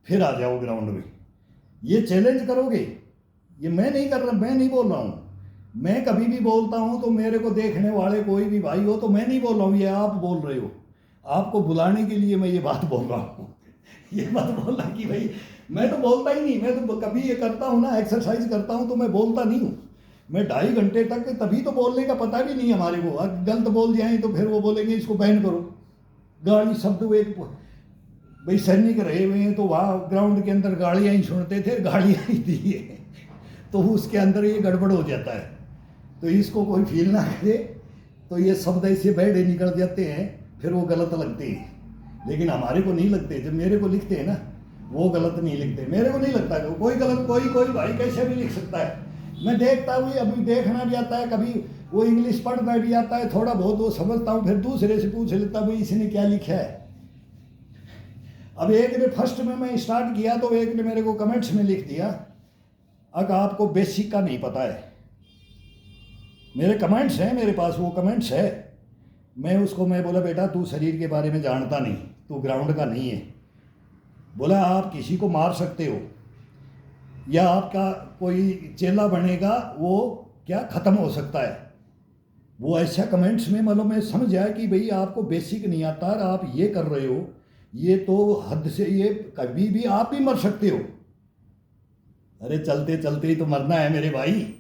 फिर आ जाओ ग्राउंड में। ये चैलेंज करोगे, ये मैं नहीं कर रहा, मैं नहीं बोल रहा हूँ। मैं कभी भी बोलता हूँ तो मेरे को देखने वाले कोई भी भाई हो तो मैं नहीं बोल रहा हूँ, ये आप बोल रहे हो। आपको बुलाने के लिए मैं ये बात बोल रहा हूँ। ये मत बोलना कि भाई मैं तो बोलता ही नहीं, मैं तो कभी ये करता हूँ ना, एक्सरसाइज करता हूँ तो मैं बोलता नहीं हूँ। मैं 2.5 घंटे तक, तभी तो बोलने का पता भी नहीं हमारे को। अगर गलत बोल जाए तो फिर वो बोलेंगे इसको बैन करो। गाड़ी शब्द एक भाई सैनिक रहे हुए हैं तो वहाँ ग्राउंड के अंदर गाड़ियाँ ही सुनते थे, गाड़ियाँ ही दी है, तो उसके अंदर ये गड़बड़ हो जाता है। तो इसको कोई फील ना करे, तो ये शब्द ऐसे बैठे निकल जाते हैं, फिर वो गलत लगते हैं। लेकिन हमारे को नहीं लगते। जब मेरे को लिखते हैं ना, वो गलत नहीं लिखते। मेरे को नहीं लगता कि कोई गलत, कोई भाई कैसे भी लिख सकता है। मैं देखता हूँ, अभी देखना भी आता है, कभी वो इंग्लिश पढ़ना भी आता है, थोड़ा बहुत वो समझता हूँ, फिर दूसरे से पूछ लेता हूँ इसने क्या लिखा है। अब एक ने फर्स्ट में मैं स्टार्ट किया तो एक ने मेरे को कमेंट्स में लिख दिया, अगर आपको बेसिक का नहीं पता है। मेरे कमेंट्स हैं, मेरे पास वो कमेंट्स है। मैं बोला बेटा तू शरीर के बारे में जानता नहीं, तू ग्राउंड का नहीं है। बोला आप किसी को मार सकते हो या आपका कोई चेला बनेगा वो क्या ख़त्म हो सकता है। वो ऐसा कमेंट्स में मतलब मैं समझ आया कि भाई आपको बेसिक नहीं आता और आप ये कर रहे हो, ये तो हद से, ये कभी भी आप भी मर सकते हो। अरे चलते चलते ही तो मरना है मेरे भाई।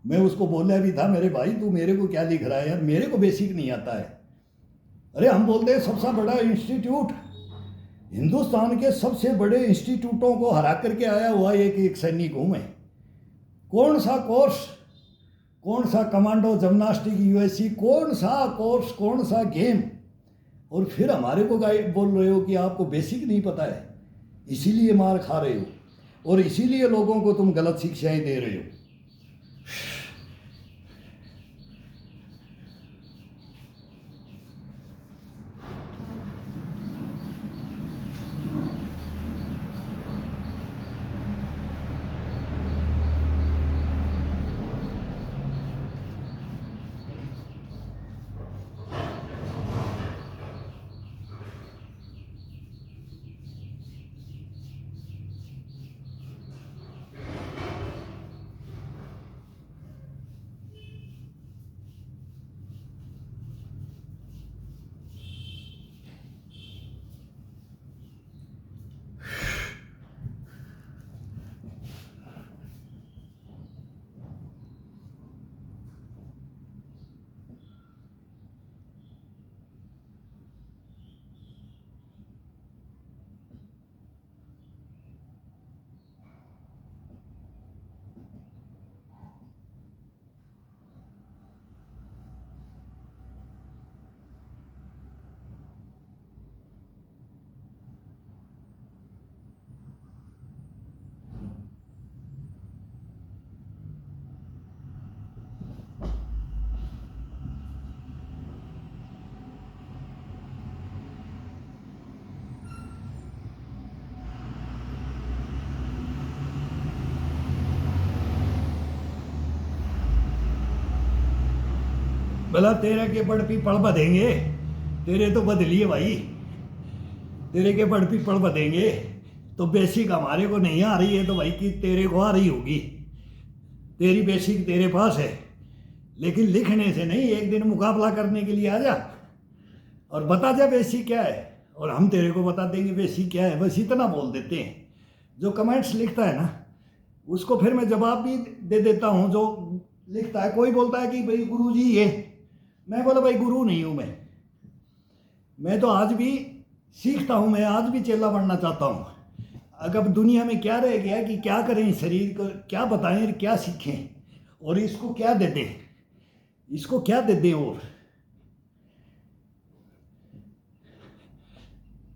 मैं उसको बोला भी था, मेरे भाई तू मेरे को क्या लिख रहा है यार, मेरे को बेसिक नहीं आता है। अरे हम बोलते हैं सबसे बड़ा इंस्टीट्यूट, हिंदुस्तान के सबसे बड़े इंस्टीट्यूटों को हरा करके आया हुआ एक सैनिक हूँ मैं। कौन सा कोर्स, कौन सा कमांडो जिम्नास्टिक यूएससी, कौन सा कोर्स, कौन सा गेम, और फिर हमारे को गाइड बोल रहे हो कि आपको बेसिक नहीं पता है, इसीलिए मार खा रहे हो और इसीलिए लोगों को तुम गलत शिक्षाएं दे रहे हो। भला तेरे के पढ़ पीपल बधेंगे, तेरे तो बदलिए भाई, तेरे के पढ़ पीपल बधेंगे। तो बेसिक हमारे को नहीं आ रही है तो भाई कि तेरे को आ रही होगी, तेरी बेसिक तेरे पास है, लेकिन लिखने से नहीं। एक दिन मुकाबला करने के लिए आ जा और बता जा बेसिक क्या है, और हम तेरे को बता देंगे बेसिक क्या है। बस इतना बोल देते हैं। जो कमेंट्स लिखता है ना उसको फिर मैं जवाब भी दे देता हूँ। जो लिखता है, कोई बोलता है कि भाई गुरु जी ये, मैं बोला भाई गुरु नहीं हूँ मैं तो आज भी सीखता हूँ, मैं आज भी चेला बनना चाहता हूँ। अगर दुनिया में क्या रह गया कि क्या करें, शरीर को क्या बताएं, क्या सीखें और इसको क्या दे दें, इसको क्या दे दें। और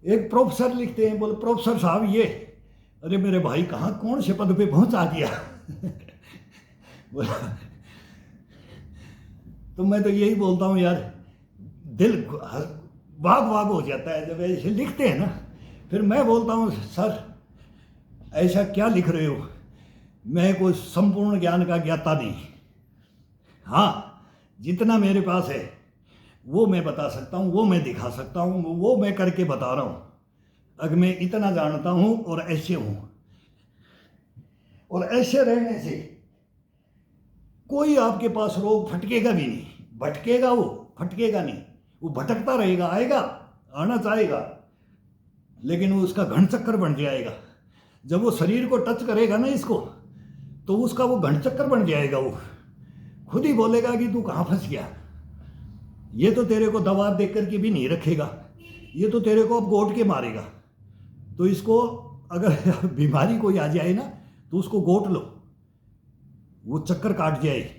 एक प्रोफेसर लिखते हैं, बोले प्रोफेसर साहब ये, अरे मेरे भाई कहाँ कौन से पद पे पहुंचा दिया। बोला तो मैं तो यही बोलता हूँ यार, दिल भाग भाग हो जाता है जब ऐसे लिखते हैं ना। फिर मैं बोलता हूँ सर ऐसा क्या लिख रहे हो, मैं कोई संपूर्ण ज्ञान का ज्ञाता नहीं। हाँ जितना मेरे पास है वो मैं बता सकता हूँ, वो मैं दिखा सकता हूँ, वो मैं करके बता रहा हूँ। अगर मैं इतना जानता हूँ और ऐसे हूँ, और ऐसे रहने से कोई आपके पास रोग फटकेगा भी नहीं। भटकेगा वो, फटकेगा नहीं, वो भटकता रहेगा, आएगा आना चाहेगा, लेकिन वो उसका घन चक्कर बन जाएगा। जब वो शरीर को टच करेगा ना इसको, तो उसका वो घन चक्कर बन जाएगा। वो खुद ही बोलेगा कि तू कहाँ फंस गया। ये तो तेरे को दवा देख करके भी नहीं रखेगा, ये तो तेरे को अब गोट के मारेगा। तो इसको अगर बीमारी कोई आ जाए ना, तो उसको गोट लो, वो चक्कर काट जाए।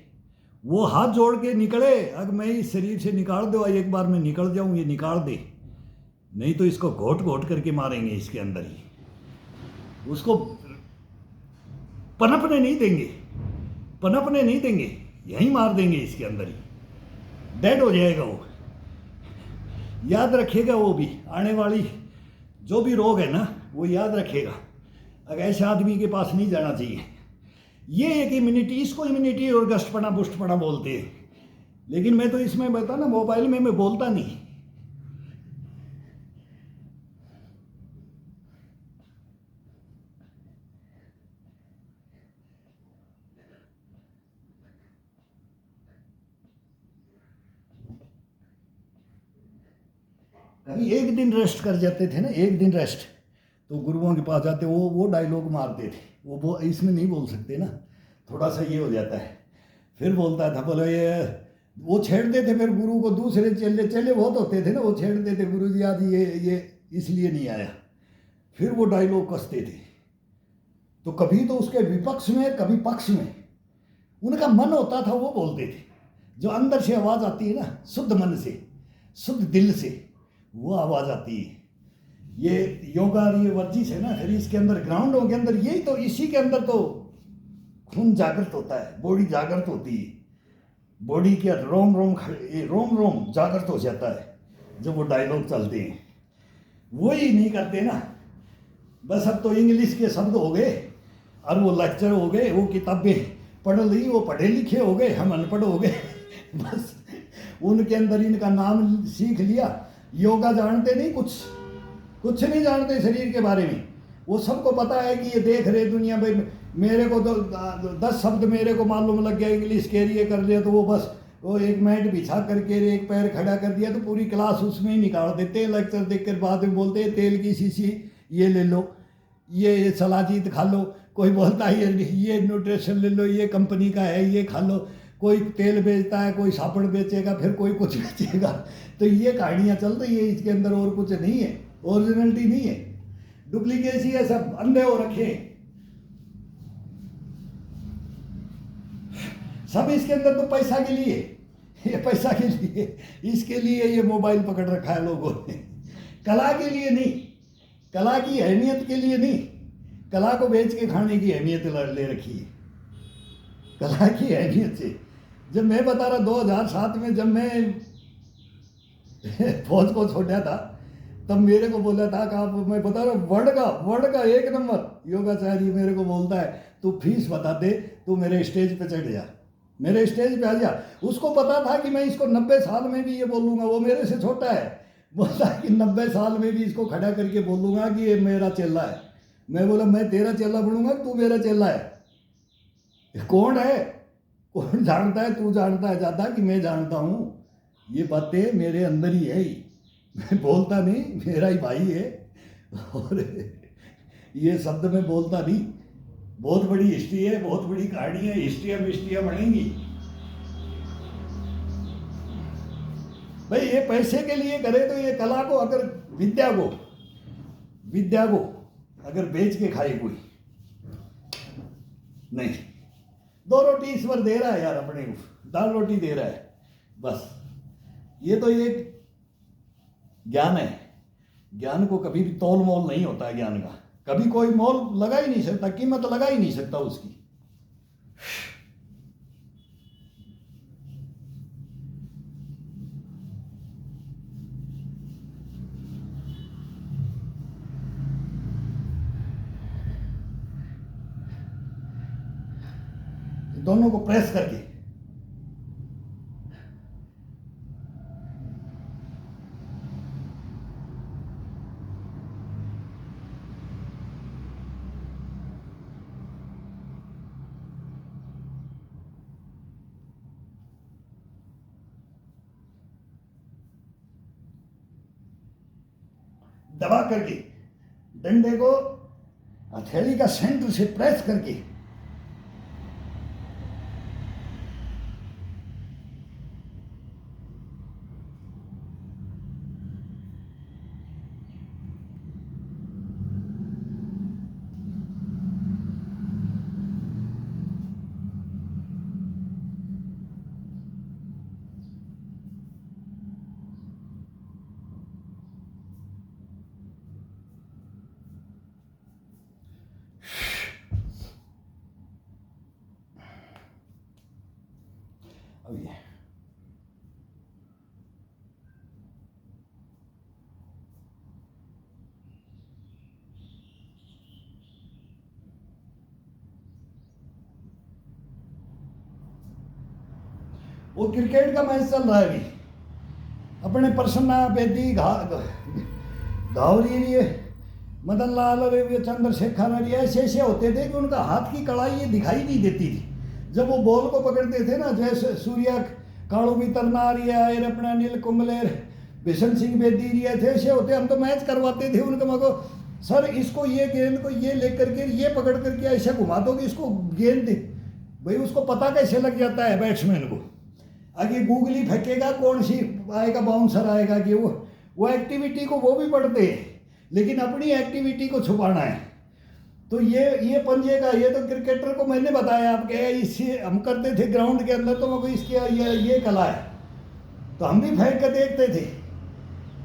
वो हाथ जोड़ के निकले, अगर मैं इस शरीर से निकाल दो, एक बार मैं निकल जाऊं, ये निकाल दे, नहीं तो इसको घोट घोट करके मारेंगे इसके अंदर ही। उसको पनपने नहीं देंगे, पनपने नहीं देंगे, यहीं मार देंगे इसके अंदर ही, डेड हो जाएगा वो। याद रखेगा वो भी, आने वाली जो भी रोग है ना, वो याद रखेगा। अगर ऐसे आदमी के पास नहीं जाना चाहिए। ये एक इम्यूनिटी, इसको इम्यूनिटी और गष्टपना पुष्टपना बोलते हैं। लेकिन मैं तो इसमें बता ना, मोबाइल में मैं बोलता नहीं। कभी एक दिन रेस्ट कर जाते थे ना, एक दिन रेस्ट, तो गुरुओं के पास जाते, वो डायलॉग मारते थे। वो इसमें नहीं बोल सकते ना, थोड़ा सा ये हो जाता है। फिर बोलता था, बोलो ये, वो छेड़ते थे फिर गुरु को। दूसरे चेले चेले बहुत होते थे ना, वो छेड़ते थे, गुरु जी आज ये इसलिए नहीं आया। फिर वो डायलॉग कसते थे। तो कभी तो उसके विपक्ष में, कभी पक्ष में, उनका मन होता था वो बोलते थे। जो अंदर से आवाज़ आती है ना, शुद्ध मन से, शुद्ध दिल से वो आवाज़ आती है। ये योगा और ये वर्जिश है ना, फिर इसके अंदर ग्राउंडों के अंदर यही तो, इसी के अंदर तो खून जागृत होता है, बॉडी जागृत होती है। बॉडी के रोम रोम रोम रोम जागृत हो जाता है जब वो डायलॉग चलते हैं। वही नहीं करते ना, बस अब तो इंग्लिश के शब्द हो गए और वो लेक्चर हो गए, वो किताबें पढ़ ली, वो पढ़े लिखे हो गए, हम अनपढ़ हो गए। बस उनके अंदर इनका नाम सीख लिया। योगा जानते नहीं, कुछ नहीं जानते शरीर के बारे में। वो सबको पता है कि ये देख रहे दुनिया में, मेरे को तो 10 शब्द मेरे को मालूम लग गया इंग्लिश के, ये कर लिया तो वो बस वो एक मैट बिछा करके एक पैर खड़ा कर दिया तो पूरी क्लास उसमें ही निकाल देते हैं। लेक्चर देख कर बाद में बोलते हैं तेल की शीशी ये ले लो, ये सलाजीत खा लो, कोई बोलता है ये न्यूट्रिशन ले लो, ये कंपनी का है ये खा लो। कोई तेल बेचता है, कोई साबुन बेचेगा, फिर कोई कुछ बेचेगा। तो ये कहानियाँ चल रही है इसके अंदर, और कुछ नहीं है, ओरिजिनलिटी नहीं है, डुप्लीकेसी है, सब अंधे हो रखे सब इसके अंदर। तो पैसा के लिए, ये पैसा के लिए, इसके लिए ये मोबाइल पकड़ रखा है लोगों ने। कला के लिए नहीं, कला की अहमियत के लिए नहीं, कला को बेच के खाने की अहमियत ले रखी है। कला की अहमियत से जब मैं बता रहा 2007 में जब मैं फौज को छोड़ा था, तब मेरे को बोला था कि आप, मैं बता रहा वर्ल्ड का 1 नंबर योगाचार्य मेरे को बोलता है तू फीस बता दे, तू मेरे स्टेज पे चढ़ जा, मेरे स्टेज पे आ जा। उसको पता था कि मैं इसको 90 साल में भी ये बोलूँगा, वो मेरे से छोटा है, बोलता है कि 90 साल में भी इसको खड़ा करके बोलूँगा कि ये मेरा चेला है। मैं बोला मैं तेरा चेला बनूंगा, तू मेरा चेला है। कौन है, कौन जानता है, तू जानता है ज़्यादा कि मैं जानता हूँ। ये बातें मेरे अंदर ही है ही, मैं बोलता नहीं, मेरा ही भाई है। और ये शब्द मैं बोलता नहीं। बहुत बड़ी हिस्ट्री है, बहुत बड़ी कहानी है, हिस्ट्रियाँ बनेंगी भाई। ये पैसे के लिए करे तो ये कला को, अगर विद्या को अगर बेच के खाए कोई नहीं। 2 रोटी ईश्वर दे रहा है यार, अपने को दाल रोटी दे रहा है बस। ये तो एक ज्ञान है, ज्ञान को कभी भी तोल मोल नहीं होता है। ज्ञान का कभी कोई मोल लगा ही नहीं सकता, कीमत लगा ही नहीं सकता उसकी। दोनों को प्रेस करके दबा करके, डंडे को हथेली का सेंटर से प्रेस करके, अब ये वो क्रिकेट का मैच चल रहा है अभी, अपने प्रसन्ना बेदी घावरी लिए मदन लाल और ये चंद्रशेखर और ये ऐसे ऐसे होते थे कि उनका हाथ की कड़ाई ये दिखाई नहीं देती थी जब वो बॉल को पकड़ते थे ना। जैसे सूर्या काड़ू भी तरनार और अपना नील कुंबलेर बिशन सिंह बेदी रिया थे, ऐसे होते। हम तो मैच करवाते थे उनके मको, सर इसको ये गेंद को ये लेकर के ये पकड़ करके ऐसे घुमा दो कि इसको गेंद दे। भाई उसको पता कैसे लग जाता है बैट्समैन को, आगे गूगली फेंकेगा कौन सी आएगा, बाउंसर आएगा कि वो एक्टिविटी को वो भी पढ़ते हैं, लेकिन अपनी एक्टिविटी को छुपाना है। तो ये पंजे का, ये तो क्रिकेटर को मैंने बताया आपके, इससे हम करते थे ग्राउंड के अंदर, तो मैं इसकी ये कला है, तो हम भी फेंक कर देखते थे।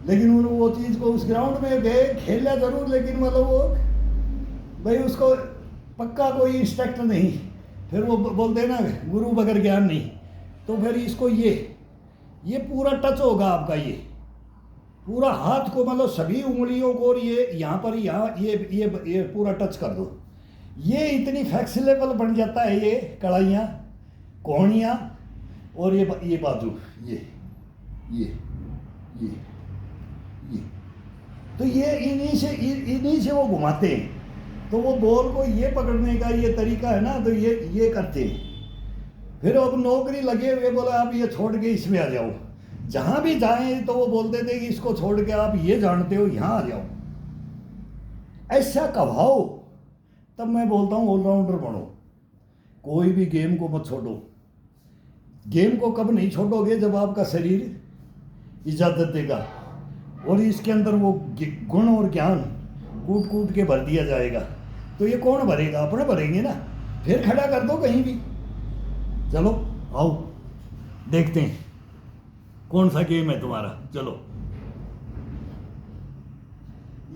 लेकिन उन वो चीज़ को उस ग्राउंड में गए, खेला जरूर, लेकिन मतलब वो भाई उसको पक्का कोई इंस्ट्रक्टर नहीं, फिर वो बोलते ना गुरु बगैर ज्ञान नहीं। तो फिर इसको ये पूरा टच होगा आपका, ये पूरा हाथ को मतलब सभी उंगलियों को, और ये यहाँ पर यहाँ ये पूरा टच कर दो, ये इतनी फ्लेक्सिबल बन जाता है ये कड़ाइयाँ, कोहनियाँ और ये बाजू, ये तो ये इन्हीं से वो घुमाते हैं। तो वो बॉल को ये पकड़ने का ये तरीका है ना, तो ये करते हैं। फिर अब नौकरी लगे हुए, बोला आप ये छोड़ के इसमें आ जाओ, जहाँ भी जाएं तो वो बोलते थे कि इसको छोड़ के आप ये जानते हो यहाँ आ जाओ, ऐसा कभाओ। तब मैं बोलता हूँ ऑलराउंडर बनो, कोई भी गेम को मत छोड़ो। गेम को कब नहीं छोड़ोगे, जब आपका शरीर इजाज़त देगा और इसके अंदर वो गुण और ज्ञान कूट कूट के भर दिया जाएगा। तो ये कौन भरेगा, अपने भरेंगे ना। फिर खड़ा कर दो कहीं भी, चलो आओ देखते हैं कौन सा गेम है तुम्हारा, चलो।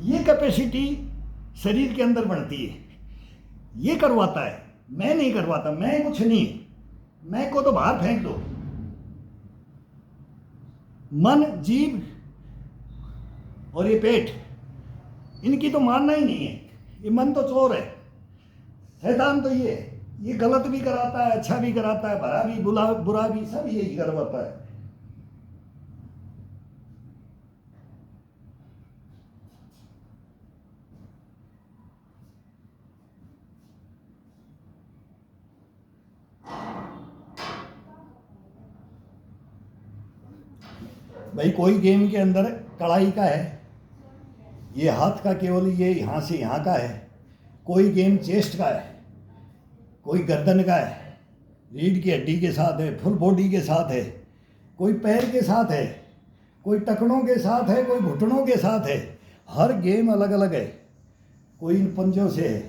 ये कैपेसिटी शरीर के अंदर बढ़ती है, ये करवाता है, मैं नहीं करवाता, मैं कुछ नहीं, मैं को तो बाहर फेंक दो। मन, जीभ और ये पेट, इनकी तो मानना ही नहीं है। ये मन तो चोर है, शैतान तो ये गलत भी कराता है, अच्छा भी कराता है, भला भी बुरा भी, सब यही करवाता है। भाई कोई गेम के अंदर कड़ाई का है, ये हाथ का केवल ये यहाँ से यहाँ का है। कोई गेम चेस्ट का है, कोई गर्दन का है, रीढ़ की हड्डी के साथ है, फुल बॉडी के साथ है, कोई पैर के साथ है, कोई टखनों के साथ है, कोई घुटनों के साथ है। हर गेम अलग अलग है, कोई इन पंजों से है।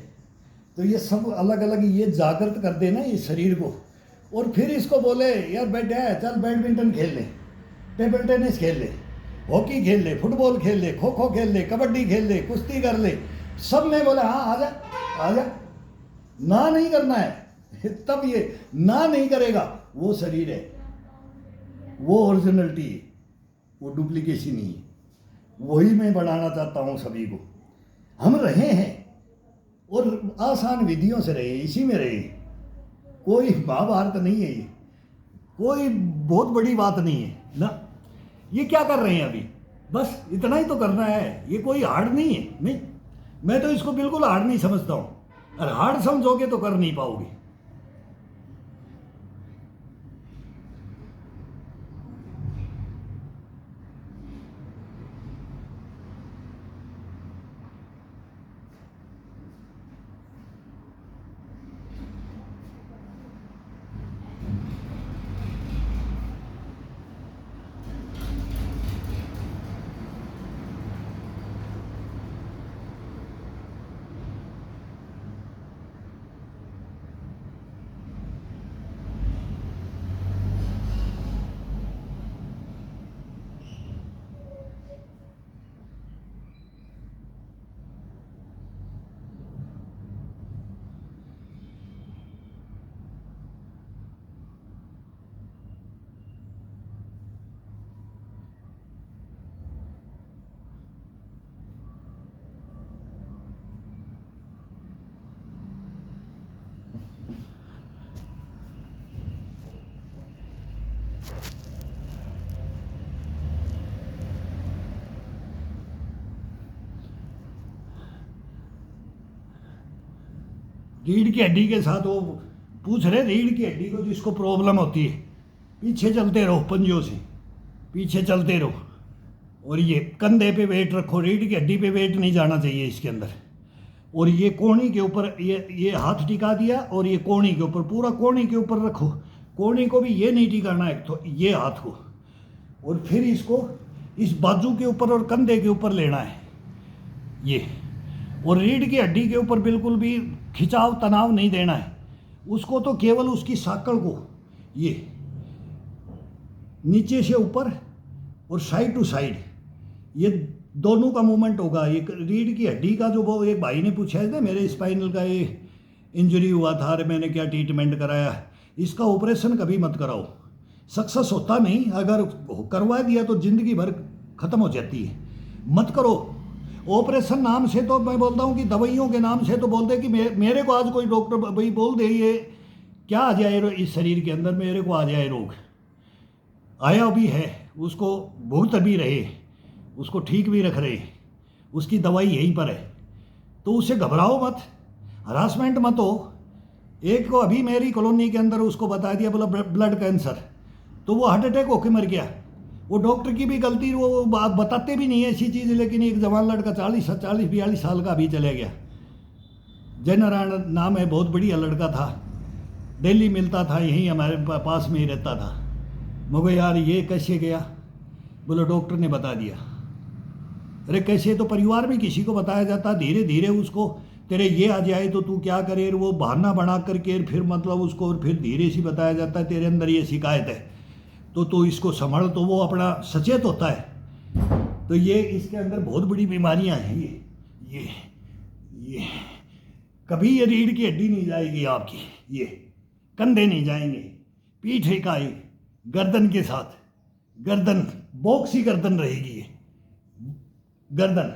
तो ये सब अलग अलग ये जागृत कर देना ये शरीर को। और फिर इसको बोले यार बैठे चल बैडमिंटन खेल ले, टेबल टेनिस खेल ले, हॉकी खेल ले, फुटबॉल खेल ले, खो खो खेल ले, कबड्डी खेल ले, कुश्ती कर ले, सब में बोले हाँ आजा, ना नहीं करना है। तब ये ना नहीं करेगा, वो शरीर है, वो ओरिजिनलिटी है, वो डुप्लीकेशन नहीं है। वही मैं बनाना चाहता हूँ सभी को। हम रहे हैं और आसान विधियों से रहे, इसी में रहे। कोई महाभारत नहीं है ये, कोई बहुत बड़ी बात नहीं है ना। ये क्या कर रहे हैं अभी, बस इतना ही तो करना है, ये कोई हार्ड नहीं है। नहीं, मैं तो इसको बिल्कुल हार्ड नहीं समझता हूँ, और हार्ड समझोगे तो कर नहीं पाओगे। रीढ़ की हड्डी के साथ वो पूछ रहे, रीढ़ की हड्डी को जिसको प्रॉब्लम होती है, पीछे चलते रहो, पंजों से पीछे चलते रहो, और ये कंधे पे वेट रखो, रीढ़ की हड्डी पे वेट नहीं जाना चाहिए इसके अंदर। और ये कोहनी के ऊपर ये हाथ टिका दिया, और ये कोहनी के ऊपर, पूरा कोहनी के ऊपर रखो, कोहनी को भी ये नहीं टिकाना है, तो ये हाथ को, और फिर इसको इस बाजू के ऊपर और कंधे के ऊपर लेना है ये, और रीढ़ की हड्डी के ऊपर बिल्कुल भी खिंचाव तनाव नहीं देना है उसको, तो केवल उसकी साकड़ को ये नीचे से ऊपर और साइड टू साइड ये दोनों का मूवमेंट होगा। ये रीढ़ की हड्डी का जो, वो एक भाई ने पूछा है ना, मेरे स्पाइनल का ये इंजरी हुआ था, अरे मैंने क्या ट्रीटमेंट कराया, इसका ऑपरेशन कभी मत कराओ, सक्सेस होता नहीं, अगर करवा दिया तो ज़िंदगी भर ख़त्म हो जाती है, मत करो। ऑपरेशन नाम से तो मैं बोलता हूँ कि दवाइयों के नाम से तो बोलते कि मेरे को आज कोई डॉक्टर भाई बोल दे ये क्या आ जाए इस शरीर के अंदर, मेरे को आ जाए रोग, आया भी है, उसको भुगत भी रहे, उसको ठीक भी रख रहे, उसकी दवाई यहीं पर है, तो उससे घबराओ मत, हरासमेंट मत हो। एक को अभी मेरी कॉलोनी के अंदर उसको बता दिया बोला ब्लड कैंसर, तो वो हार्ट अटैक होके मर गया। वो डॉक्टर की भी गलती, वो बात बताते भी नहीं है ऐसी चीज़, लेकिन एक जवान लड़का 40-42 साल का अभी चले गया, जय नारायण नाम है, बहुत बढ़िया लड़का था, दिल्ली मिलता था, यहीं हमारे पास में ही रहता था। मगर यार ये कैसे गया, बोले डॉक्टर ने बता दिया। अरे कैसे, तो परिवार में किसी को बताया जाता, धीरे धीरे उसको तेरे ये आ जाए तो तू क्या करे, वो बहाना बना करके फिर मतलब उसको, और फिर धीरे से बताया जाता है तेरे अंदर ये शिकायत है तो तू इसको संभाल, तो वो अपना सचेत होता है। तो ये इसके अंदर बहुत बड़ी बीमारियां हैं, ये कभी ये रीढ़ की हड्डी नहीं जाएगी आपकी, ये कंधे नहीं जाएंगे, पीठ इकाई, गर्दन के साथ, गर्दन बॉक्स ही गर्दन रहेगी, ये गर्दन,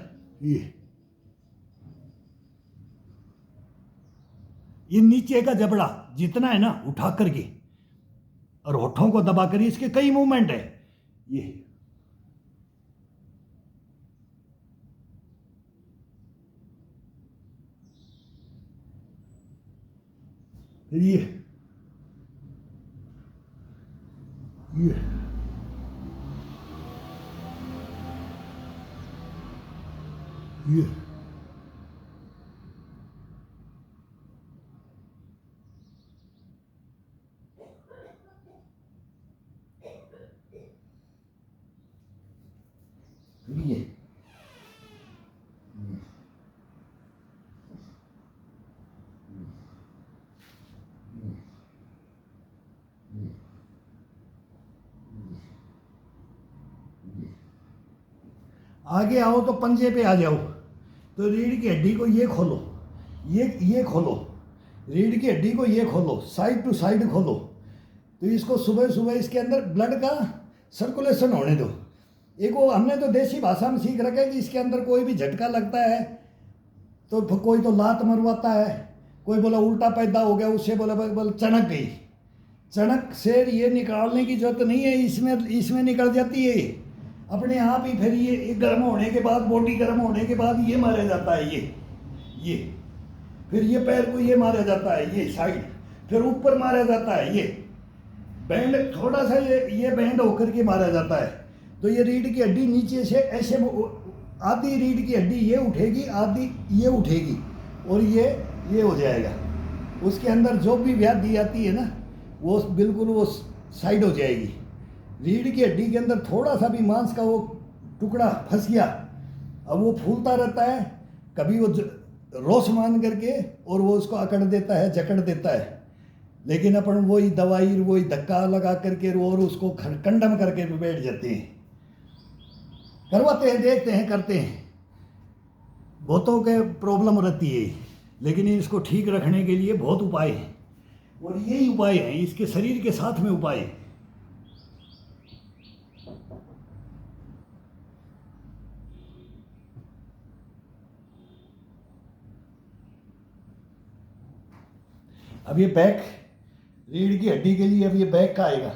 ये नीचे का जबड़ा जितना है ना उठा करके, और होठों को दबा कर, इसके कई मूवमेंट है, ये ये ये ये ये आगे आओ तो पंजे पे आ जाओ, तो रीढ़ की हड्डी को ये खोलो, ये खोलो, रीढ़ की हड्डी को ये खोलो, साइड टू साइड खोलो, तो इसको सुबह सुबह इसके अंदर ब्लड का सर्कुलेशन होने दो। एक वो हमने तो देसी भाषा में सीख रखा है कि इसके अंदर कोई भी झटका लगता है तो कोई तो लात मरवाता है, कोई बोला उल्टा पैदा हो गया, उससे बोला चनक गई, चनक से ये निकालने की जरूरत नहीं है, इसमें निकल जाती है अपने आप ही। फिर ये गर्म होने के बाद, बॉडी गर्म होने के बाद ये मारा जाता है, ये फिर ये पैर को ये मारा जाता है, ये साइड, फिर ऊपर मारा जाता है, ये बैंड थोड़ा सा ये बैंड होकर के मारा जाता है। तो ये रीढ़ की हड्डी नीचे से ऐसे, आधी रीढ़ की हड्डी ये उठेगी, आधी ये उठेगी, और ये हो जाएगा। उसके अंदर जो भी व्याधि आती है ना, वो बिल्कुल वो साइड हो जाएगी। रीढ़ की हड्डी के अंदर थोड़ा सा भी मांस का वो टुकड़ा फंस गया, अब वो फूलता रहता है, कभी वो रोस मान करके और वो उसको अकड़ देता है, जकड़ देता है, लेकिन अपन वही दवाई, वही धक्का लगा करके और उसको कंडम करके बैठ जाते हैं, करवाते हैं, देखते हैं, करते हैं। बहुतों के प्रॉब्लम रहती है, लेकिन इसको ठीक रखने के लिए बहुत उपाय हैं, और यही उपाय हैं, इसके शरीर के साथ में उपाय है। अब ये बैक, रीढ़ की हड्डी के लिए अब ये बैक का आएगा।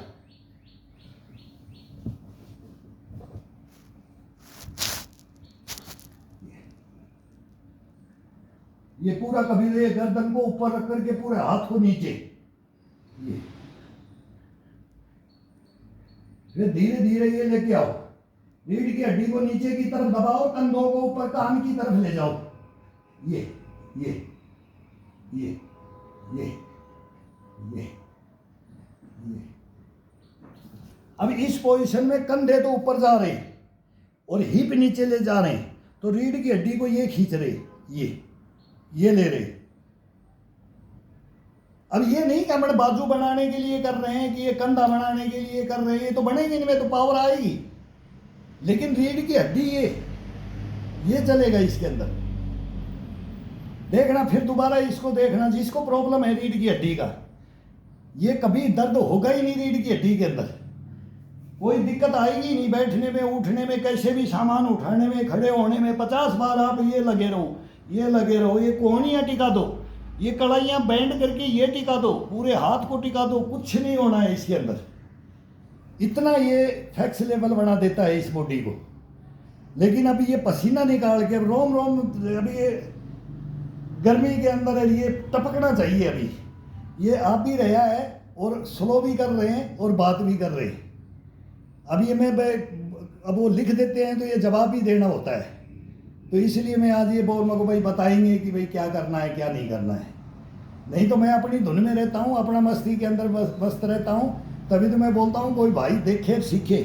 ये पूरा कभी ये गर्दन को ऊपर रख करके पूरे हाथ को नीचे, ये फिर धीरे धीरे ये लेके आओ, रीढ़ की हड्डी को नीचे की तरफ दबाओ, कंधों को ऊपर कान की तरफ ले जाओ, ये ये ये ये ये ये। अब इस पोजीशन में कंधे तो ऊपर जा रहे हैं और हिप नीचे ले जा रहे हैं, तो रीढ़ की हड्डी को ये खींच रहे, ये ले रहे। अब ये नहीं कि हम बाजू बनाने के लिए कर रहे हैं कि ये कंधा बनाने के लिए कर रहे हैं, ये तो बनेंगे इनमें तो पावर आएगी, लेकिन रीढ़ की हड्डी ये चलेगा इसके अंदर। देखना फिर दोबारा इसको देखना, जिसको प्रॉब्लम है रीढ़ की हड्डी का, ये कभी दर्द होगा ही नहीं रीढ़ की हड्डी के अंदर, कोई दिक्कत आएगी नहीं बैठने में, उठने में, कैसे भी सामान उठाने में, खड़े होने में। 50 बार आप ये लगे रहो, ये कोहनियाँ टिका दो, ये कड़ाइयाँ बैंड करके ये टिका दो, पूरे हाथ को टिका दो, कुछ नहीं होना है इसके अंदर। इतना ये फ्लेक्सिबल बना देता है इस बॉडी को। लेकिन अभी ये पसीना निकाल के रोम अभी ये गर्मी के अंदर है, ये टपकना चाहिए। अभी ये आ भी रहा है और स्लो भी कर रहे हैं और बात भी कर रहे हैं। अब ये अब वो लिख देते हैं तो ये जवाब भी देना होता है, तो इसलिए मैं आज ये बोल को भाई बताएंगे कि भाई क्या करना है क्या नहीं करना है। नहीं तो मैं अपनी धुन में रहता हूँ, अपना मस्ती के अंदर व्यस्त रहता हूँ, तभी तो मैं बोलता हूँ कोई भाई देखे सीखे,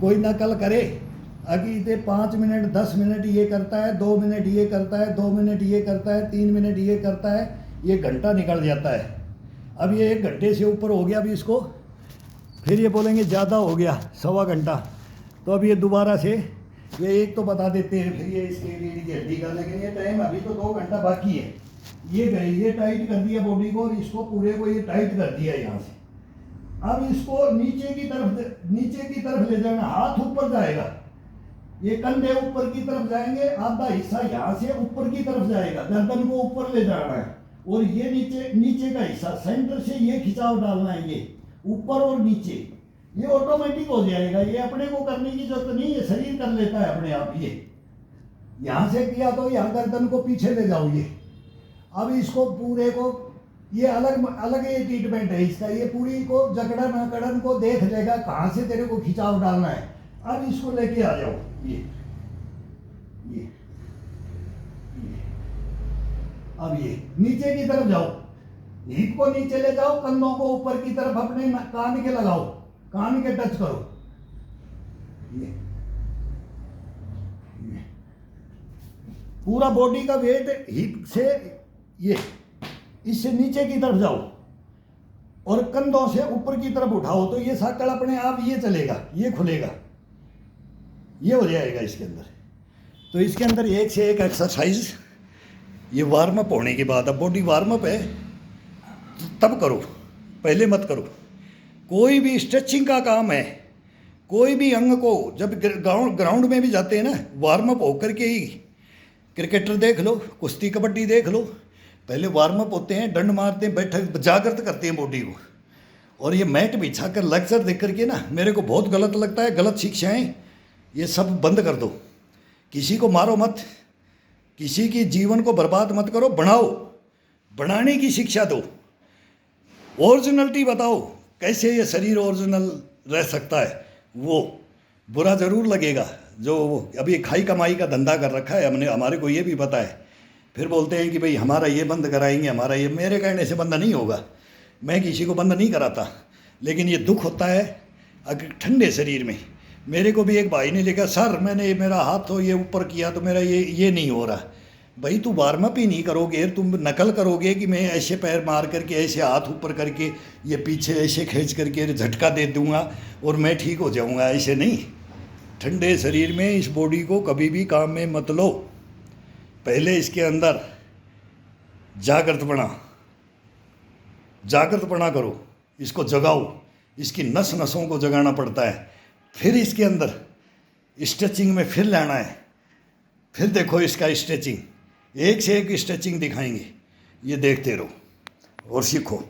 कोई नकल करे। अभी इतने 5 मिनट 10 मिनट ये करता है, 2 मिनट ये करता है, 2 मिनट ये करता है, 3 मिनट ये करता है, ये घंटा निकल जाता है। अब ये 1 घंटे से ऊपर हो गया, अभी इसको फिर ये बोलेंगे ज़्यादा हो गया 1.25 घंटा, तो अब ये दोबारा से ये एक तो बता देते हैं फिर ये इसके रीढ़ की हड्डी का। लेकिन ये टाइम अभी तो 2 घंटा बाकी है। ये गए, ये टाइट कर दिया बॉडी को और इसको पूरे को ये टाइट कर दिया यहाँ से। अब इसको नीचे की तरफ ले जाना, हाथ ऊपर जाएगा, ये कंधे ऊपर की तरफ जाएंगे, आधा हिस्सा यहाँ से ऊपर की तरफ जाएगा, गर्दन को ऊपर ले जाना है, और ये नीचे का हिस्सा सेंटर से ये खिंचाव डालना है, ये ऊपर और नीचे, ये ऑटोमेटिक हो जाएगा। ये अपने को करने की जरूरत नहीं है, शरीर कर लेता है अपने आप। ये यहाँ से किया तो यहाँ गर्दन को पीछे ले जाओ ये। अब इसको पूरे को ये अलग ये ट्रीटमेंट है इसका, ये पूरी को जकड़न अकड़न को देख लेगा कहाँ से तेरे को खिंचाव डालना है। अब इसको लेके आ जाओ, ये अब ये नीचे की तरफ जाओ, हिप को नीचे ले जाओ, कंधों को ऊपर की तरफ अपने कान के लगाओ, कान के टच करो, ये पूरा बॉडी का वेट हिप से ये इससे नीचे की तरफ जाओ और कंधों से ऊपर की तरफ उठाओ, तो ये साकड़ अपने आप ये चलेगा, ये खुलेगा, ये हो जाएगा इसके अंदर। तो इसके अंदर एक से एक एक्सरसाइज ये वार्म अप होने के बाद, अब बॉडी वार्म अप है तब करो, पहले मत करो। कोई भी स्ट्रेचिंग का काम है, कोई भी अंग को जब ग्राउंड में भी जाते हैं ना, वार्म अप होकर के ही, क्रिकेटर देख लो, कुश्ती कबड्डी देख लो, पहले वार्म अप होते हैं, डंड मारते हैं, बैठक जागृत करते हैं बॉडी को। और ये मैट बिछा कर लेक्चर देख करके ना मेरे को बहुत गलत लगता है, गलत शिक्षाएं ये सब बंद कर दो। किसी को मारो मत, किसी की जीवन को बर्बाद मत करो, बनाओ, बनाने की शिक्षा दो, ओरिजिनलिटी बताओ, कैसे ये शरीर ओरिजिनल रह सकता है। वो बुरा ज़रूर लगेगा जो अभी खाई कमाई का धंधा कर रखा है हमने, हमारे को ये भी पता है। फिर बोलते हैं कि भाई हमारा ये बंद कराएंगे, हमारा ये, मेरे कहने से बंद नहीं होगा, मैं किसी को बंद नहीं कराता। लेकिन ये दुख होता है अगर ठंडे शरीर में। मेरे को भी एक भाई ने लिखा, सर मैंने मेरा हाथ तो ये ऊपर किया तो मेरा ये नहीं हो रहा। भाई तू वार्म अप ही नहीं करोगे, तुम नकल करोगे कि मैं ऐसे पैर मार करके, ऐसे हाथ ऊपर करके, ये पीछे ऐसे खींच करके झटका दे दूंगा और मैं ठीक हो जाऊंगा, ऐसे नहीं। ठंडे शरीर में इस बॉडी को कभी भी काम में मत लो। पहले इसके अंदर जागृतपना करो, इसको जगाओ, इसकी नस नसों को जगाना पड़ता है। फिर इसके अंदर स्ट्रेचिंग में फिर लाना है। फिर देखो इसका स्ट्रेचिंग, एक से एक स्ट्रेचिंग दिखाएंगे, ये देखते रहो और सीखो।